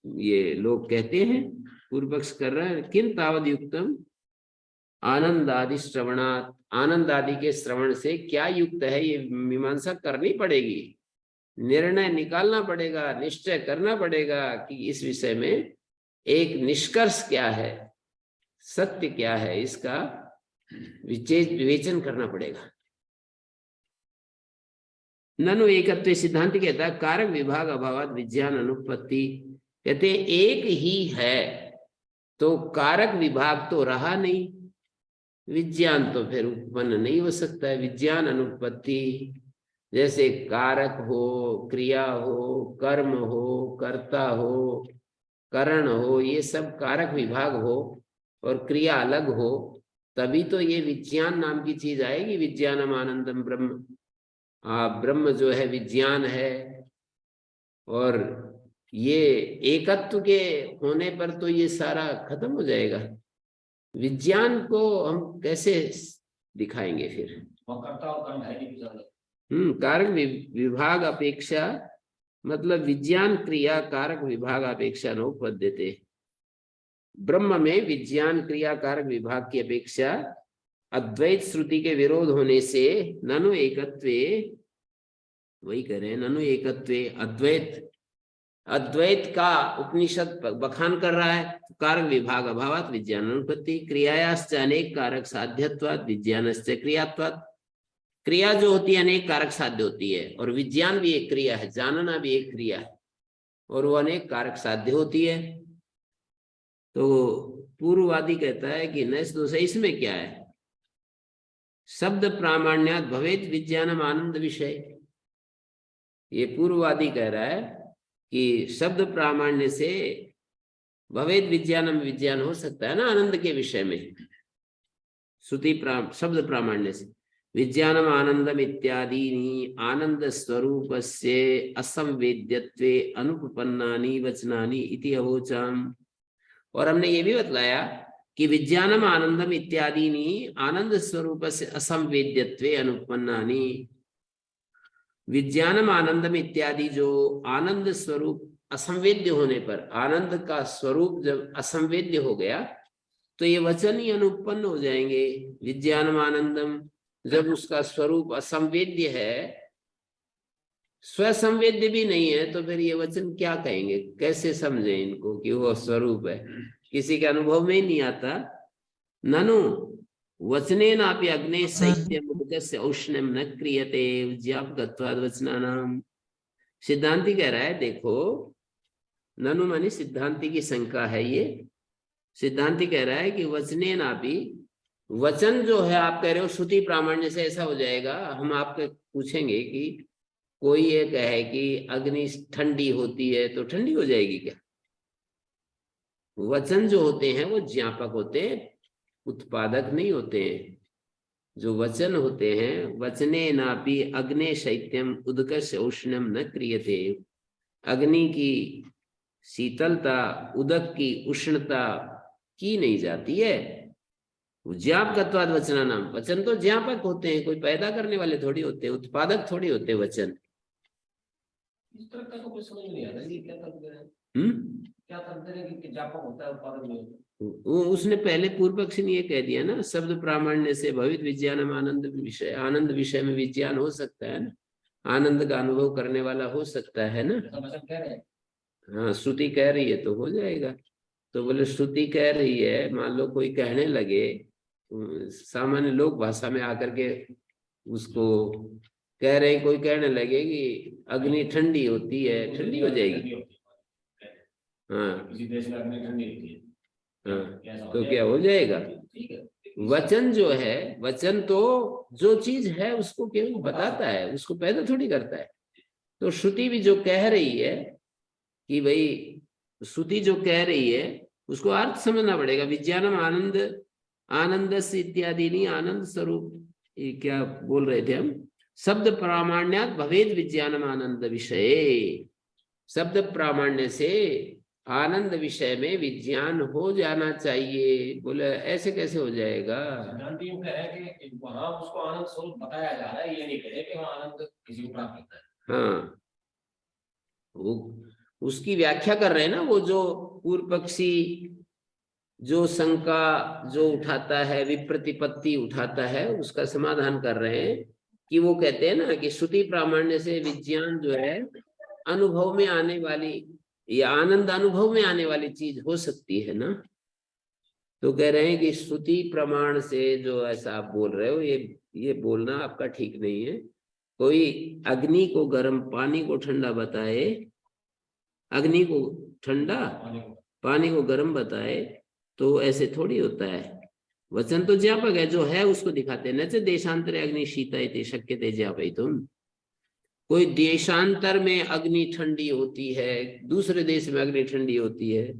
ये लोग कहते हैं, पूर्व पक्ष कर रहे हैं। किन तावद युक्तम आनंद आदि श्रवणात्, आनंद आदि के श्रवण से क्या युक्त है, ये मीमांसा करनी पड़ेगी, निर्णय निकालना पड़ेगा, निश्चय करना पड़ेगा कि इस विषय में एक निष्कर्ष क्या है, सत्य क्या है, इसका विवेचन करना पड़ेगा। ननु एकत्व, सिद्धांत कहता है कारक विभाग अभावात विज्ञान अनुपत्ति, कहते एक ही है तो कारक विभाग तो रहा नहीं, विज्ञान तो फिर उत्पन्न नहीं हो सकता है। विज्ञान अनुपत्ति, जैसे कारक हो, क्रिया हो, कर्म हो, कर्ता हो, करण हो, ये सब कारक विभाग हो और क्रिया अलग हो, तभी तो ये विज्ञान नाम की चीज आएगी। विज्ञानम आनंदम ब्रह्म, ब्रह्म जो है विज्ञान है, और ये एकत्व के होने पर तो ये सारा खत्म हो जाएगा। विज्ञान को हम कैसे दिखाएंगे फिर? कारक विभाग अपेक्षा, मतलब विज्ञान क्रिया कारक विभाग अपेक्षा नोपद्यते, ब्रह्म में विज्ञान क्रिया कारक विभाग की अपेक्षा अद्वैत श्रुति के विरोध होने से ननु एकत्वे, वही कह रहे हैं ननु एकत्वे, अद्वैत का उपनिषद बखान कर रहा है। कारक विभाग अभावात विज्ञान अनुपत्ति, क्रियायाश्च अनेक कारक साध्यत्वात् विज्ञानश्च क्रियात्वात्, क्रिया जो होती है अनेक कारक साध्य होती है, और विज्ञान भी एक क्रिया है, जानना भी एक क्रिया है, और वो अनेक कारक साध्य होती है। तो पूर्ववादी कहता है कि नैस दोष, इसमें क्या है, शब्द प्रामाण्यात भवेत विज्ञानम आनंद विषय, ये पूर्ववादी कह रहा है कि शब्द प्रामाण्य से भवेद विज्ञानम, विज्ञान हो सकता है ना आनंद के विषय में, श्रुति शब्द प्रामाण्य से। विज्ञानम आनंदम इत्यादि आनंद स्वरूप से असंवेद्यत्वे अनुपन्नानि वचनानि इति अवोचाम, और हमने ये भी बतलाया कि विज्ञानम आनंदम इत्यादि आनंद स्वरूप से असंवेद्यत्वे अनुपन्नानि, विज्ञानम आनंदम इत्यादि जो आनंद स्वरूप असंवेद्य होने पर, आनंद का स्वरूप जब असंवेद्य हो गया तो ये वचन ही अनुपन्न हो जाएंगे। विज्ञानम आनंदम, जब उसका स्वरूप असंवेद्य है, स्वसंवेद्य भी नहीं है, तो फिर ये वचन क्या कहेंगे, कैसे समझे इनको कि वो स्वरूप है, किसी के अनुभव में ही नहीं आता। ननु वचनेनापि अग्ने शैत्यमुदकस्य औष्ण्यम न क्रियते ज्ञापकत्वाद् वचनानाम, सिद्धांति कह रहा है देखो, ननु मानी सिद्धांति की शंका है ये, सिद्धांति कह रहा है कि वचनेनापि, वचन जो है आप कह रहे हो श्रुति प्रामाण्य से ऐसा हो जाएगा, हम आपके पूछेंगे कि कोई ये कहे कि अग्नि ठंडी होती है तो ठंडी हो जाएगी क्या? वचन जो होते हैं वो ज्ञापक होते हैं, उत्पादक नहीं होते हैं। जो वचन होते हैं, वचने नापि अग्ने शैत्यम उदकस्य औष्ण्यम न क्रियते, अग्नि की शीतलता, उदक की उष्णता की नहीं जाती है। ज्ञापकत्वाद वचना नाम, वचन तो ज्ञापक होते हैं, कोई पैदा करने वाले थोड़ी होते हैं, उत्पादक थोड़ी होते वचन। इस तरह का तो कुछ समझ नहीं आता, ये क्या तर्क दे रहे हैं, क्या तर्क दे रहे हैं कि ज्ञापक होता है उत्पादन नहीं होता। वो उसने पहले पूर्व पक्षी ने ये कह दिया ना, शब्द प्रामाण्य से भवित विज्ञान में आनंद विषय, आनंद विषय में विज्ञान हो सकता है ना, आनंद का अनुभव करने वाला हो सकता है ना। ऐसा वचन कह रहे हैं। हाँ, श्रुति कह रही है तो हो जाएगा। तो बोले श्रुति कह रही है, मान लो कोई कहने लगे सामान्य लोक भाषा में आकर के उसको कह रहे हैं, कोई कहने लगे कि अग्नि ठंडी होती है, ठंडी हो जाएगी। हाँ किसी देश में अग्नि ठंडी होती है, हाँ, तो क्या हो जाएगा? वचन जो है, वचन तो जो चीज है उसको केवल बताता है, उसको पैदा थोड़ी करता है। तो श्रुति भी जो कह रही है कि भाई, श्रुति जो कह रही है उसको अर्थ समझना पड़ेगा। विज्ञानम आनंद, आनंद से इत्यादि नहीं, आनंद स्वरूप, ये क्या बोल रहे थे हम, शब्द प्रामाण्यात भवेद विज्ञानम आनंद विषय, शब्द प्रामाण्य से आनंद विषय में विज्ञान हो जाना चाहिए। बोले ऐसे कैसे हो जाएगा? सिद्धांत यूं कह रहे हैं कि वहां उसको आनंद स्वरूप बताया जा रहा है, ये नहीं कह रहे कि वहां आनंद किसी को प्राप्त होता है। हाँ, वो उसकी व्याख्या कर रहे हैं ना, वो जो पूर्व पक्षी जो शंका जो उठाता है, विप्रतिपत्ति उठाता है, उसका समाधान कर रहे हैं कि वो कहते हैं ना कि श्रुति प्रामाण्य से विज्ञान जो है अनुभव में आने वाली, या आनंद अनुभव में आने वाली चीज हो सकती है ना। तो कह रहे हैं कि श्रुति प्रमाण से जो ऐसा आप बोल रहे हो, ये बोलना आपका ठीक नहीं है। कोई अग्नि को गर्म, पानी को ठंडा बताए, अग्नि को ठंडा, पानी को गर्म बताए, तो ऐसे थोड़ी होता है। वचन तो ज्ञापक है, जो है उसको दिखाते हैं। न देशांतरे अग्नि शीतयते शक्यते ज्ञापयितुम, कोई देशांतर में अग्नि ठंडी होती है, दूसरे देश में अग्नि ठंडी होती है,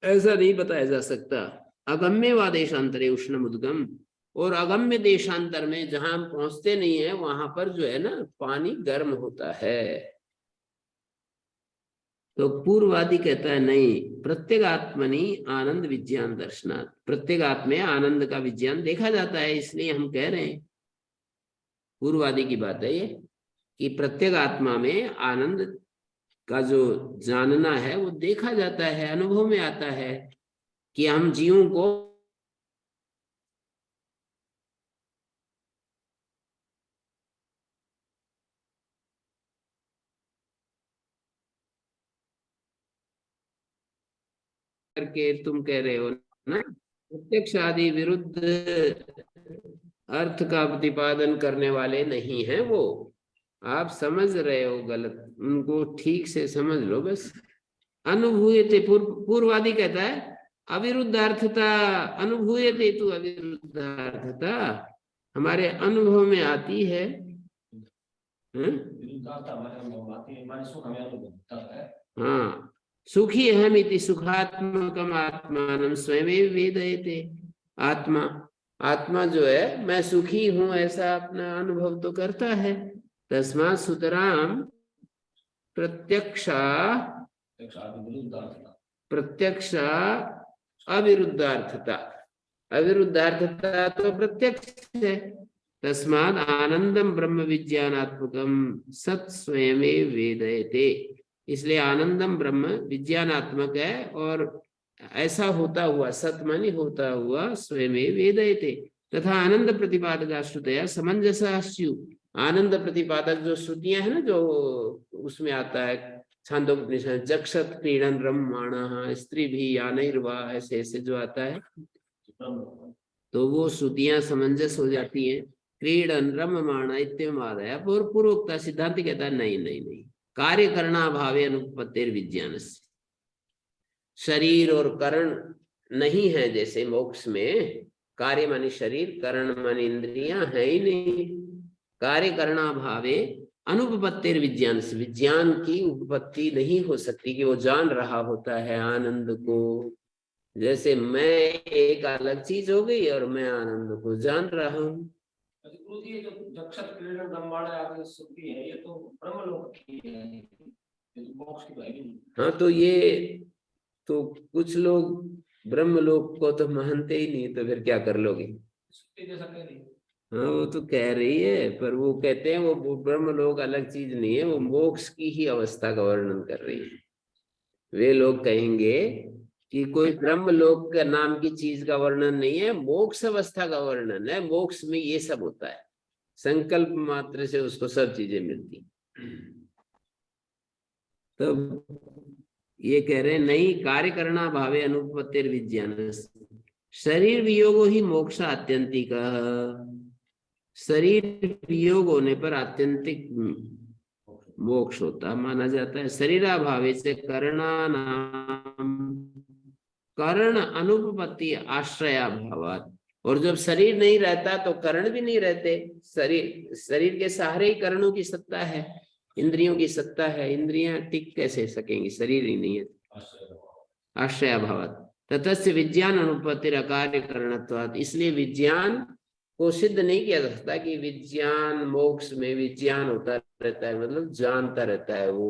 ऐसा नहीं बताया जा सकता। अगम्य व देशांतरे उष्णम उद्गम, और अगम्य देशांतर में जहां हम पहुंचते नहीं है वहां पर जो है ना पानी गर्म होता है। तो पूर्ववादी कहता है नहीं, प्रत्येक आत्मनि आनंद विज्ञान दर्शनात्, प्रत्येक आत्मा आनंद का विज्ञान देखा जाता है। इसलिए हम कह रहे हैं, पूर्ववादी की बात है ये, कि प्रत्येक आत्मा में आनंद का जो जानना है वो देखा जाता है, अनुभव में आता है। कि हम जीवों को करके तुम कह रहे हो ना, प्रत्यक्ष आदि विरुद्ध अर्थ का प्रतिपादन करने वाले नहीं हैं वो। आप समझ रहे हो गलत, उनको ठीक से समझ लो बस। अनुभूयते, पूर्ववादी कहता है अविरुद्धार्थता, अनुभूयते तू अविरुद्धार्थता, हमारे अनुभव में आती है। हाँ, सुखी अहम इति सुखात्मकम आत्मानं स्वयं वेदयते, आत्मा, आत्मा जो है मैं सुखी हूं ऐसा अपना अनुभव तो करता है। तस्मात् सुतराम प्रत्यक्षा, प्रत्यक्ष अविरुद्धार्थता, अविरुद्धार्थता तो प्रत्यक्ष है। तस्माद आनंदम ब्रह्म विज्ञानात्मकम सत स्वयं वेदयते, इसलिए आनंदम ब्रह्म विज्ञानात्मक है, और ऐसा होता हुआ, सत मानी होता हुआ, स्वयं वेदयते। तथा आनंद प्रतिपादक श्रुतया समंजसास्यु, आनंद प्रतिपादक जो श्रुतियां है ना, जो उसमें आता है छांदोपनिषद, जक्षत क्रीडन रममाणः स्त्री भी यानैर्वा, ऐसे ऐसे जो आता है, तो वो श्रुतियां समंजस हो जाती हैं। क्रीडन रममाण इत्यमादय, पूर्वोक्ता सिद्धांत कहता है नहीं नहीं नहीं, कार्य करना भावे अनुपत्तिर विज्ञान, शरीर और करण नहीं है जैसे मोक्ष में, कार्य मानी शरीर, करण मानी इंद्रियां है ही नहीं। कार्य करना भावे अनुपत्तिर विज्ञान, से विज्ञान की उपपत्ति नहीं हो सकती कि वो जान रहा होता है आनंद को। जैसे मैं एक अलग चीज हो गई और मैं आनंद को जान रहा हूँ। ये जो जक्षत क्रीडन ब्रह्मांड आदि श्रुति है, ये तो ब्रह्मलोक की है, ये तो मोक्ष की है नहीं। हाँ, तो ये तो कुछ लोग ब्रह्मलोक को तो मानते ही नहीं, तो फिर क्या कर लोगे? श्रुति जैसा कह रही है। हाँ वो तो कह रही है, पर वो कहते हैं वो ब्रह्म लोक अलग चीज नहीं है, वो मोक्ष की ही अवस्था का वर्णन कर रही है। वे लोग कहेंगे कि कोई ब्रह्म लोक का नाम की चीज का वर्णन नहीं है, मोक्ष अवस्था का वर्णन है। मोक्ष में ये सब होता है, संकल्प मात्र से उसको सब चीजें मिलती। तो ये कह रहे हैं नहीं, कार्य करना भावे अनुपत्तिर विज्ञान, शरीर वियोगो ही मोक्ष आत्यंतिक, शरीर वियोग होने पर आत्यंतिक मोक्ष होता माना जाता है। शरीराभावे से करणानाम, कर्ण अनुपपत्ति आश्रयाभावात्, और जब शरीर नहीं रहता तो कर्ण भी नहीं रहते। शरीर के सहारे ही कर्णों की सत्ता है, इंद्रियों की सत्ता है। इंद्रियां टिक कैसे सकेंगी, शरीर ही नहीं है। आश्रयाभावात् ततस्य विज्ञान अनुपत्तिर अकार्य करणत्वात्, इसलिए विज्ञान को सिद्ध नहीं किया जा सकता कि विज्ञान मोक्ष में विज्ञान होता रहता है, मतलब जानता रहता है वो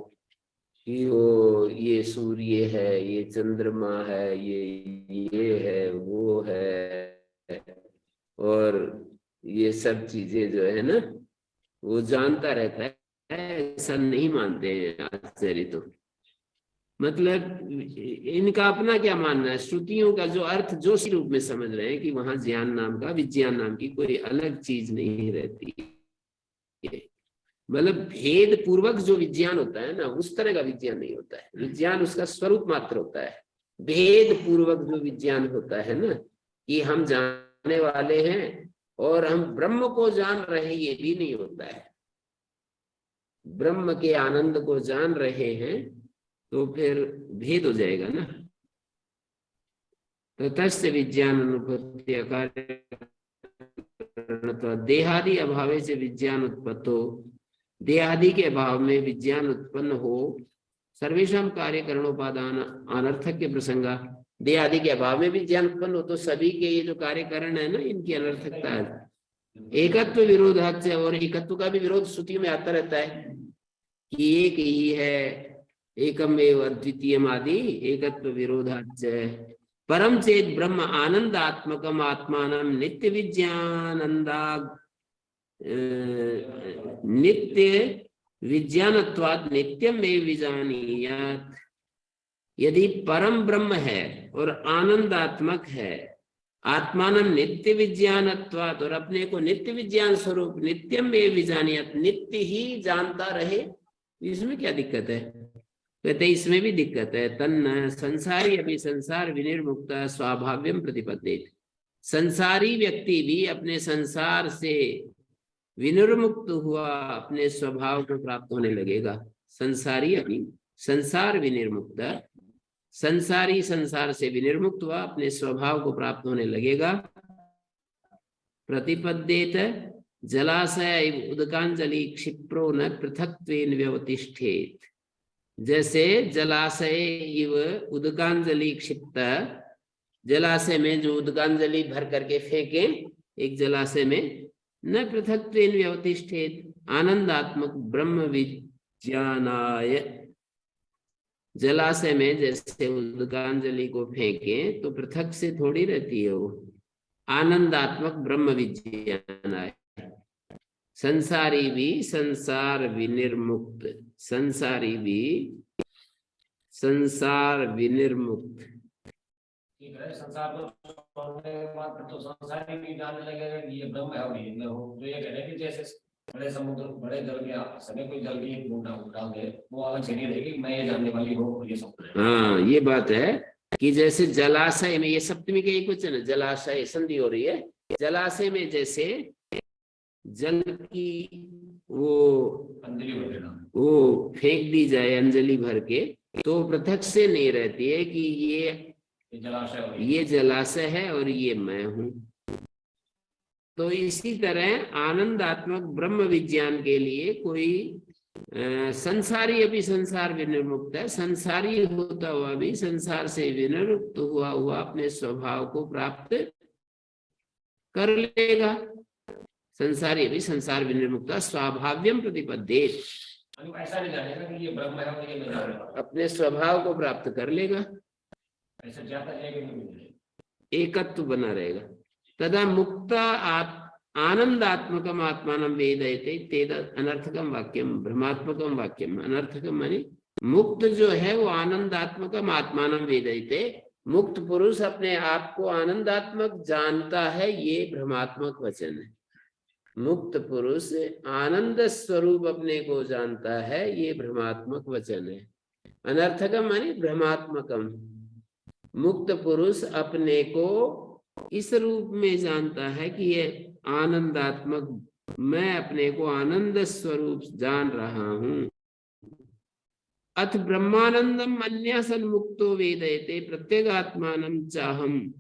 कि वो ये सूर्य है, ये चंद्रमा है, ये है, वो है, और ये सब चीजें जो है ना वो जानता रहता है, ऐसा नहीं मानते हैं आचार्य। तो मतलब इनका अपना क्या मानना है, श्रुतियों का जो अर्थ जो सी रूप में समझ रहे हैं कि वहां ज्ञान नाम का, विज्ञान नाम की कोई अलग चीज नहीं रहती है। मतलब भेद पूर्वक जो विज्ञान होता है ना, उस तरह का विज्ञान नहीं होता है। विज्ञान उसका स्वरूप मात्र होता है। भेद पूर्वक जो विज्ञान होता है ना, कि हम जानने वाले हैं और हम ब्रह्म को जान रहे हैं, ये भी नहीं होता है। ब्रह्म के आनंद को जान रहे हैं तो फिर भेद हो जाएगा ना। ततस्य विज्ञान अनुपत्ति अकार्य, देहादि अभावे से विज्ञान उत्पत्तो, देहादि के अभाव में विज्ञान उत्पन्न हो। सर्वेशम कार्य करणोपादान अनर्थक के प्रसंगा, देहादि के अभाव में विज्ञान उत्पन्न हो तो सभी के ये जो कार्य कारण है ना, इनकी अनर्थकता है। एकत्व विरोधाच, और एकत्व का भी विरोध श्रुतियों में आता रहता है कि एक ही है, एकमेव अद्वितीयम आदि एकत्व विरोधाच। परम चेत ब्रह्म आनंदात्मकम आत्मानं नित्य विज्ञानंदा, नित्य विज्ञानत्वात् नित्यम एव विजानीयात्। यदि परम ब्रह्म है और आनंदात्मक है, आत्मानं नित्य विज्ञानत्वात्, और अपने को नित्य विज्ञान स्वरूप नित्यम एव विजानीयात्, नित्य ही जानता रहे, इसमें क्या दिक्कत है? कहते इसमें भी दिक्कत है। तन्न संसारी अभी संसार विनिर्मुक्त स्वाभाव्यम प्रतिपद्येत, संसारी व्यक्ति भी अपने संसार से विनिर्मुक्त हुआ अपने स्वभाव को प्राप्त होने लगेगा। संसारी अभी संसार विनिर्मुक्त, संसारी संसार से विनिर्मुक्त हुआ अपने स्वभाव को प्राप्त होने लगेगा। प्रतिपद्येत जलाशय उदकांजलि क्षिप्रो न पृथक्त्वेन व्यवतिष्ठेत, जैसे जलाशय इव उदकांजलि क्षिप्त, जलाशय में जो उदकांजलि भर करके फेंके एक जलाशय में, न पृथक्त्वेन व्यवतिष्ठेत आनंदात्मक ब्रह्म विज्ञानाय, जलाशय में जैसे उदकांजलि को फेंके तो पृथक से थोड़ी रहती है वो, आनंदात्मक ब्रह्म विज्ञानाय। संसारी भी संसार विनिर्मुक्त, संसारी भी संसार विनिर्मुक्त। संसार को छोड़ने के बाद तो संसार ही नहीं जानने लगेगा कि ये ब्रह्म है और ये मैं हूँ। तो ये कह रहे हैं कि जैसे बड़े समुद्र, बड़े जल के समय कोई जल की एक बूंद डाल दे, वो अलग से नहीं रहेगी मैं ये जानने वाली हूँ, ये सब। हाँ ये बात है कि जैसे जलाशय में, ये सप्तमी के एक वचन है, जलाशय संधि हो रही है, जलाशय में जैसे जल की वो फेंक दी जाए अंजलि भर के, तो पृथक से नहीं रहती है कि ये जलाशय है और ये मैं हूं। तो इसी तरह आनंदात्मक ब्रह्म विज्ञान के लिए कोई संसारी अभी संसार विनिर्मुक्त है, संसारी होता हुआ भी संसार से विनिर्मुक्त हुआ अपने स्वभाव को प्राप्त कर लेगा। संसारी अभी संसार विनिर्मुक्त स्वाभाव्यम प्रतिपद्येत, ऐसा नहीं जानेगा कि ये ब्रह्म है और ये मैं, अपने स्वभाव को प्राप्त कर लेगा, ऐसा जाता है कि नहीं, एकत्व बना रहेगा। तदा मुक्त आनंदात्मकम आत्मानं वेदयते तेद अनर्थकम वाक्यम भ्रमात्मकम वाक्यम। अनर्थकम माने मुक्त जो है वो आनंदात्मकम आत्मानं वेदयते, मुक्त पुरुष अपने आप को आनंदात्मक जानता है, ये भ्रमात्मक वचन है। मुक्त पुरुष आनंद स्वरूप अपने को जानता है, ये भ्रमात्मक वचन है। अनर्थकम माने भ्रमात्मकम। मुक्त पुरुष अपने को इस रूप में जानता है कि ये आनंदात्मक, मैं अपने को आनंद स्वरूप जान रहा हूं। अथ ब्रह्मानंदम अन्य सन मुक्तो वेदयते प्रत्यगात्मानं चाहम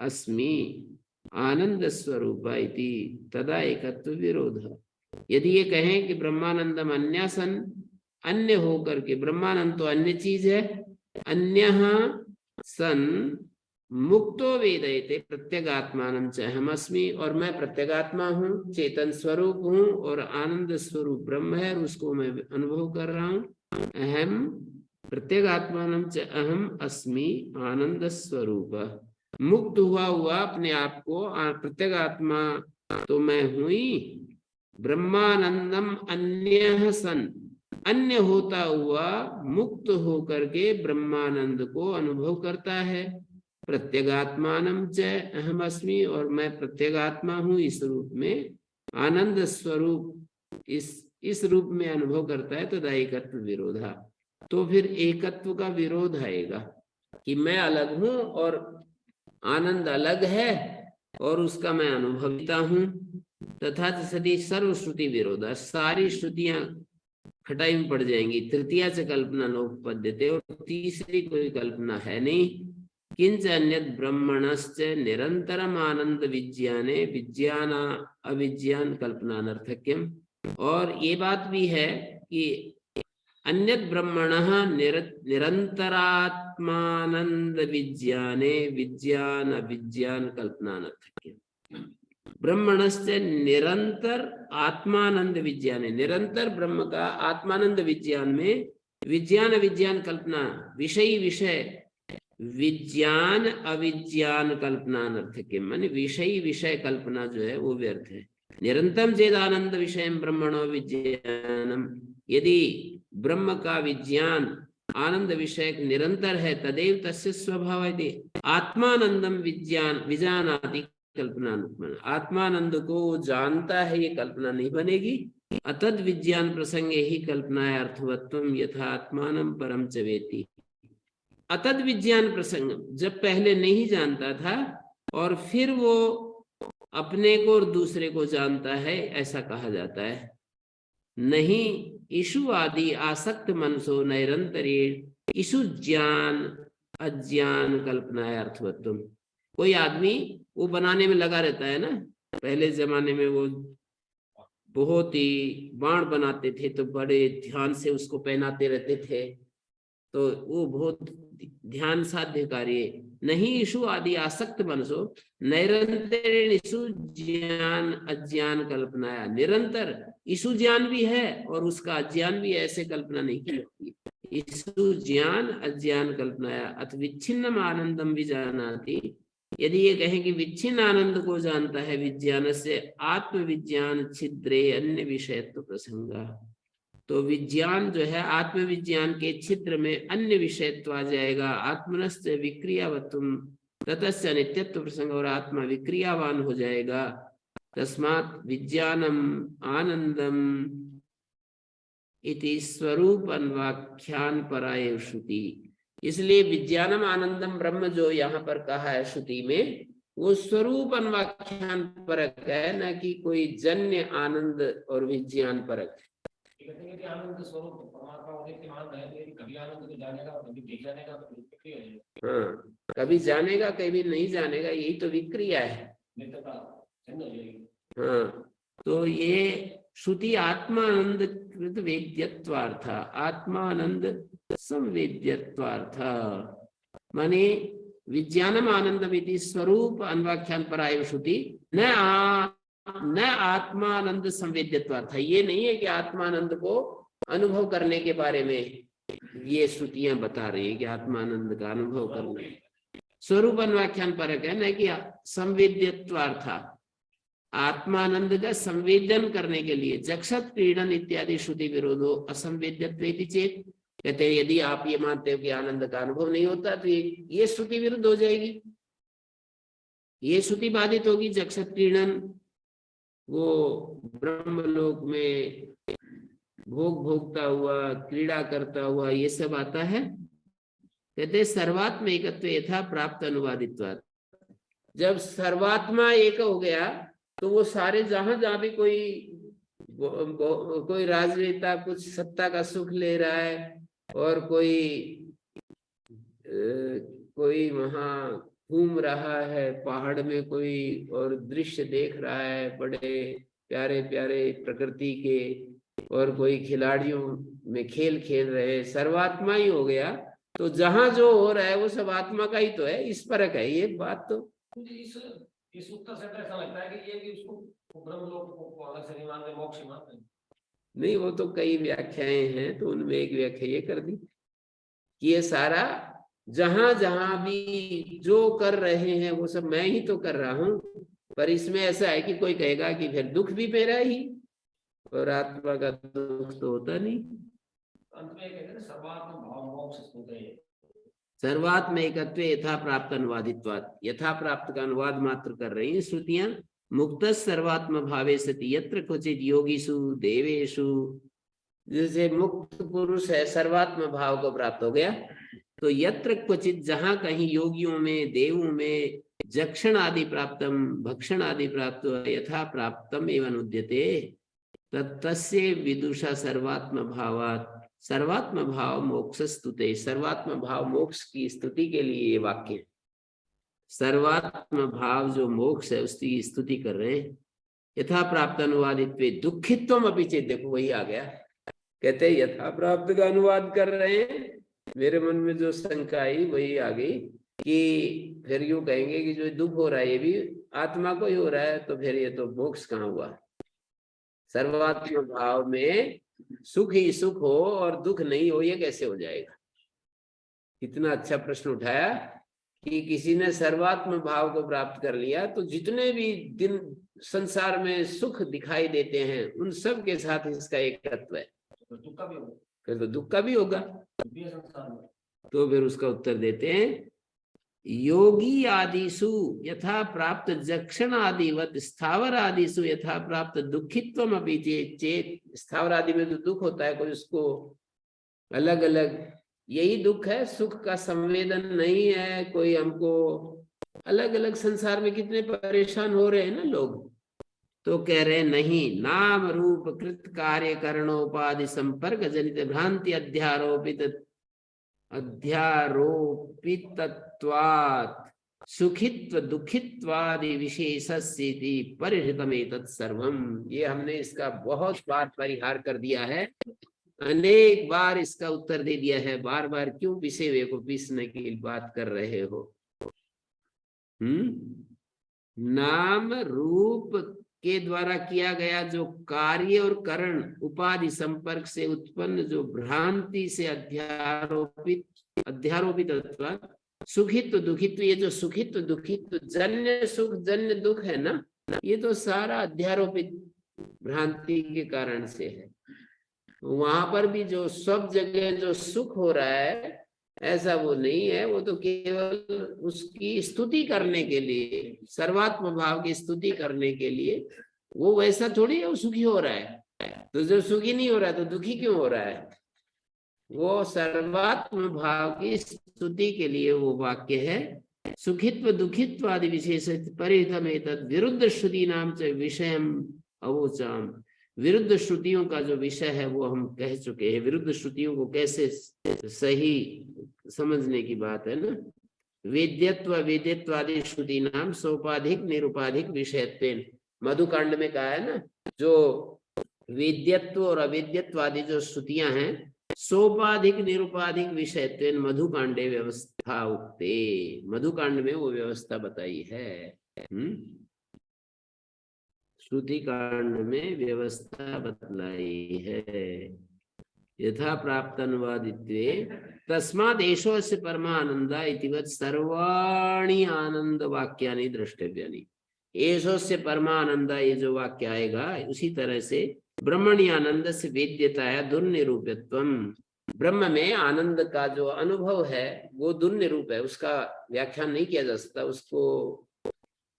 अस्मि आनंद स्वरूप इति तदा एकत्व विरोध। यदि ये कहें कि ब्रह्मानंदम अन्य सन, अन्य होकर के, ब्रह्मानंद तो अन्य चीज है, अन्य सन मुक्तो वेदयते प्रत्यगात्मानं च अहमस्मि, और मैं प्रत्यगात्मा हूँ, चेतन स्वरूप हूँ, और आनंद स्वरूप ब्रह्म है, उसको मैं अनुभव कर रहा हूँ। अहम प्रत्यगात्मानं च अहम अस्मि आनंद स्वरूप। मुक्त हुआ हुआ अपने आप को, प्रत्यगात्मा तो मैं हुई, ब्रह्मानंदम अन्य सन, अन्य होता हुआ मुक्त होकर के ब्रह्मानंद को अनुभव करता है। प्रत्यगात्मानं च अहम अस्मि, और मैं प्रत्यगात्मा हूँ, इस रूप में आनंद स्वरूप इस रूप में अनुभव करता है। तदा एकत्व विरोधा, तो फिर एकत्व का विरोध आएगा कि मैं अलग हूं और आनंद अलग है और उसका मैं अनुभविता हूं। तथा सदी सर्वश्रुति विरोधा, सारी श्रुतियां खटाई में पड़ जाएंगी। तृतीया च कल्पना नोपपद्यते, और तीसरी कोई कल्पना है नहीं। किंच अन्यत् ब्रह्मणश्च निरंतरम आनंद विज्ञाने विज्ञान अविज्ञान कल्पनानर्थक्यम। और ये बात भी है कि अन्यत् ब्रह्मणः निरंतरात्मानंद विज्ञाने विज्ञान अविज्ञान कल्पनानर्थक्यम। ब्रह्मणश्च निरंतर आत्मानंद विज्ञाने, निरंतर ब्रह्म का आत्मानंद विज्ञान में विज्ञान अविज्ञान कल्पना, विषय विषय विज्ञान अविज्ञान कल्पनानर्थक्यम, माने विषय विषय कल्पना जो है वो व्यर्थ है। निरंतरम चेद आनंद विषय ब्रह्मणो विज्ञानम, यदि ब्रह्म का विज्ञान आनंद विषय निरंतर है, तदेव तस्य स्वभाव यदि आत्मानंदम विज्ञान विजानाति कल्पना, आत्मानंद को जानता है, ये कल्पना नहीं बनेगी। अतद विज्ञान प्रसंगे ही कल्पनाया अर्थवत्वम यथा आत्मानं परम च वेति। अतद विज्ञान प्रसंग, जब पहले नहीं जानता था और फिर वो अपने को और दूसरे को जानता है, ऐसा कहा जाता है। नहीं ईशु आदि आसक्त मनसो निरंतरे ईशु ज्ञान अज्ञान कल्पनाया अर्थवत्वम। कोई आदमी वो बनाने में लगा रहता है ना, पहले जमाने में वो बहुत ही बाण बनाते थे तो बड़े ध्यान से उसको पहनाते रहते थे, तो वो बहुत ध्यान साध्य कार्य। नहीं ईशु आदि आसक्त मनसो निरंतर ईशु ज्ञान अज्ञान कल्पनाया, निरंतर ईशु ज्ञान भी है और उसका अज्ञान भी, ऐसे कल्पना नहीं की जाती। ईशु ज्ञान अज्ञान कल्पनाया अथ विच्छिन्नम आनंदम विजानाति, यदि ये कहें कि विच्छिन्न आनंद को जानता है विज्ञान से, आत्मविज्ञान छिद्रे अन्य विषयत्व प्रसंगा, तो विज्ञान जो है आत्मविज्ञान के छिद्र में अन्य विषयत्व आ जाएगा। आत्मनश्च विक्रियावत्वम ततस्य नित्यत्व प्रसंग, और आत्मा विक्रियावान हो जाएगा। तस्मात् विज्ञानम आनंदम इति स्वरूप अन्वाख्यान पराय श्रुति, इसलिए विज्ञानम आनंदम ब्रह्म जो यहाँ पर कहा है श्रुति में, वो स्वरूप अन्वाख्यान परक है, न कि कोई जन्य आनंद और विज्ञान परक है। आनंद स्वरूप परमात्मा होने के मान है, कभी आनंद को जानेगा कभी नहीं जानेगा, तो हाँ, कभी जानेगा कभी नहीं जानेगा, यही तो विक्रिया है। हाँ, तो ये श्रुति आत्मानंद कृत वेद्यत्वार्थ, आत्मानंद संवेद्यत्वार्थ, माने विज्ञानम आनंदम इति स्वरूप अन्वाख्यान पराय श्रुति न आत्मानंद संवेद्यत्वार्थ। ये नहीं है कि आत्मानंद को अनुभव करने के बारे में ये श्रुतियां बता रही है कि आत्मानंद का अनुभव करना, स्वरूप अन्वाख्यान परक है, न कि संवेद्यत्वार्थ। आत्मानंद का संवेदन करने के लिए जक्षत क्रीडन इत्यादि श्रुति विरोधो असंवेद्यत्वेति चेत, कहते हैं यदि आप ये मानते हो कि आनंद का अनुभव नहीं होता तो ये श्रुति विरुद्ध हो जाएगी, ये श्रुति बाधित होगी। जक्षत क्रीडन वो ब्रह्मलोक में भोग भोगता हुआ, क्रीड़ा करता हुआ, ये सब आता है। कहते सर्वात्म एकत्व यथा प्राप्त अनुवादित्वात्, जब सर्वात्मा एक हो गया तो वो सारे जहां जहां भी कोई राजनेता कुछ सत्ता का सुख ले रहा है और कोई वहां घूम रहा है पहाड़ में कोई और दृश्य देख रहा है बड़े प्यारे प्यारे प्रकृति के, और कोई खिलाड़ियों में खेल खेल रहे, सर्वात्मा ही हो गया तो जहां जो हो रहा है वो सब आत्मा का ही तो है। इस फर्क है ये बात। तो इस उत्तर से ऐसा लगता है कि ये भी उसको ब्रह्मलोक को अलग से नहीं मानते, मोक्ष ही मानते हैं। नहीं, वो तो कई व्याख्याएं हैं, तो उनमें एक व्याख्या ये कर दी कि ये सारा जहां जहां भी जो कर रहे हैं वो सब मैं ही तो कर रहा हूं, पर इसमें ऐसा है कि कोई कहेगा कि फिर दुख भी मेरा ही, और आत्मा का दुख तो होता नहीं। अंत में कहते हैं सर्वात्म भाव मोक्ष स्तुते, सर्वात्म एकत्व यथा प्राप्त अनुवादित्वात्, यथा प्राप्त का अनुवाद मात्र कर रही हैं श्रुतियां। मुक्त सर्वात्म भावे सति यत्र क्वचित योगीषु देवेषु, जैसे मुक्त पुरुष है सर्वात्म भाव को प्राप्त हो गया, तो यत्र क्वचित जहां कहीं योगियों में देवों में जक्षण आदि प्राप्तम भक्षण आदि प्राप्त यथा प्राप्तम एवं उद्यते तस्य विदुषा सर्वात्म भावात्, सर्वात्म भाव मोक्ष स्तुते, सर्वात्म भाव मोक्ष की स्तुति के लिए ये वाक्य, सर्वात्म भाव जो मोक्ष है उसकी स्तुति कर रहे हैं। यथा प्राप्त अनुवादित्वे दुखित्वम अपि चेत, देखो वही आ गया, कहते हैं यथा प्राप्त का अनुवाद कर रहे हैं, मेरे मन में जो शंका आई वही आ गई कि फिर यूं कहेंगे कि जो दुख हो रहा है ये भी आत्मा को ही हो रहा है, तो फिर ये तो मोक्ष कहाँ हुआ। सर्वात्म भाव में सुख ही सुख हो और दुख नहीं हो, ये कैसे हो जाएगा। इतना अच्छा प्रश्न उठाया कि किसी ने सर्वात्म भाव को प्राप्त कर लिया तो जितने भी दिन संसार में सुख दिखाई देते हैं उन सब के साथ इसका एक तत्व है, तो दुख का भी होगा, फिर तो दुख का भी होगा। तो फिर उसका उत्तर देते हैं योगी आदिषु यथा प्राप्त जक्षण आदिवत स्थावर आदिषु यथा प्राप्त दुखित्वम अपि चेत, स्थावर आदि में जो दुख होता है कोई उसको अलग अलग यही दुख है, सुख का संवेदन नहीं है कोई, हमको अलग अलग संसार में कितने परेशान हो रहे हैं ना लोग, तो कह रहे नहीं, नाम रूप कृत कार्य करणोपाधि संपर्क जनित भ्रांति अध्यारोपितत्वात् सुखित्व दुखित्वादि विशेषस्येति परिहृतमेतत् सर्वम्। ये हमने इसका बहुत बार परिहार कर दिया है, अनेक बार इसका उत्तर दे दिया है, बार बार क्यों विषय को पीसने की बात कर रहे हो। नाम रूप के द्वारा किया गया जो कार्य और करण उपाधि संपर्क से उत्पन्न जो भ्रांति से अध्यारोपित अथवा सुखित्व दुखित्व, ये जो सुखित्व दुखित्व जन्य सुख जन्य दुख है ना, ये तो सारा अध्यारोपित भ्रांति के कारण से है। वहां पर भी जो सब जगह जो सुख हो रहा है ऐसा वो नहीं है, वो तो केवल उसकी स्तुति करने के लिए, सर्वात्म भाव की स्तुति करने के लिए, वो वैसा थोड़ी है वो सुखी हो रहा है। तो जो सुखी नहीं हो रहा है तो दुखी क्यों हो रहा है, वो सर्वात्म भाव की स्तुति के लिए वो वाक्य है। सुखित्व दुखित्व आदि विशेष परिहितम एतद् विरुद्ध श्रुति नाम च विषयम अवोचाम, विरुद्ध श्रुतियों का जो विषय है वो हम कह चुके हैं। विरुद्ध श्रुतियों को कैसे सही समझने की बात है ना। वेद्यत्व वेद्यत्व आदि श्रुति नाम सोपाधिक निरुपाधिक विषयत्वेन, मधुकांड में कहा है ना, जो वेद्यत्व और अवेद्यत्व आदि जो श्रुतियां हैं सोपाधिक निरुपाधिक विषयत्वेन मधुकांडे व्यवस्था उक्ते, मधुकांड में वो व्यवस्था बताई है। श्रुति कांड में व्यवस्था बतलाई है। यथा प्राप्त अनुवादित्वे तस्माद् एषोऽस्य परमानन्दा इतिवत् सर्वाणि आनंद वाक्यानि द्रष्टव्यानि, एषोस्य परमानंद, ये जो वाक्य आएगा उसी तरह से ब्रह्मणि आनंद से वेद्यताया दुर्निरूप्यत्वम, ब्रह्म में आनंद का जो अनुभव है वो दुर्निरूप है, उसका व्याख्यान नहीं किया जा सकता, उसको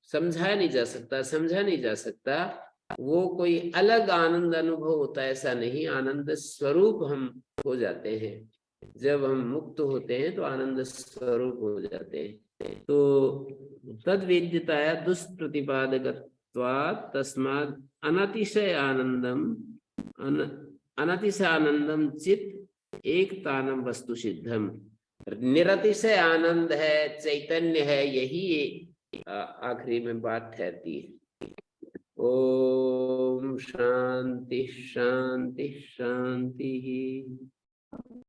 समझाया नहीं जा सकता, समझा नहीं जा सकता। वो कोई अलग आनंद अनुभव होता है ऐसा नहीं, आनंद स्वरूप हम हो जाते हैं। जब हम मुक्त होते हैं तो आनंद स्वरूप हो जाते हैं। तो तद वेद्यताया दुष्प्रतिपादकत्वात् तस्मात् अनतिशय आनंदम अनतिशय आनंदम चित एक तानम वस्तु सिद्धम। निरतिशय आनंद है, चैतन्य है, यही आखिरी में बात ठहरती है। ओम शांति शांति शांति।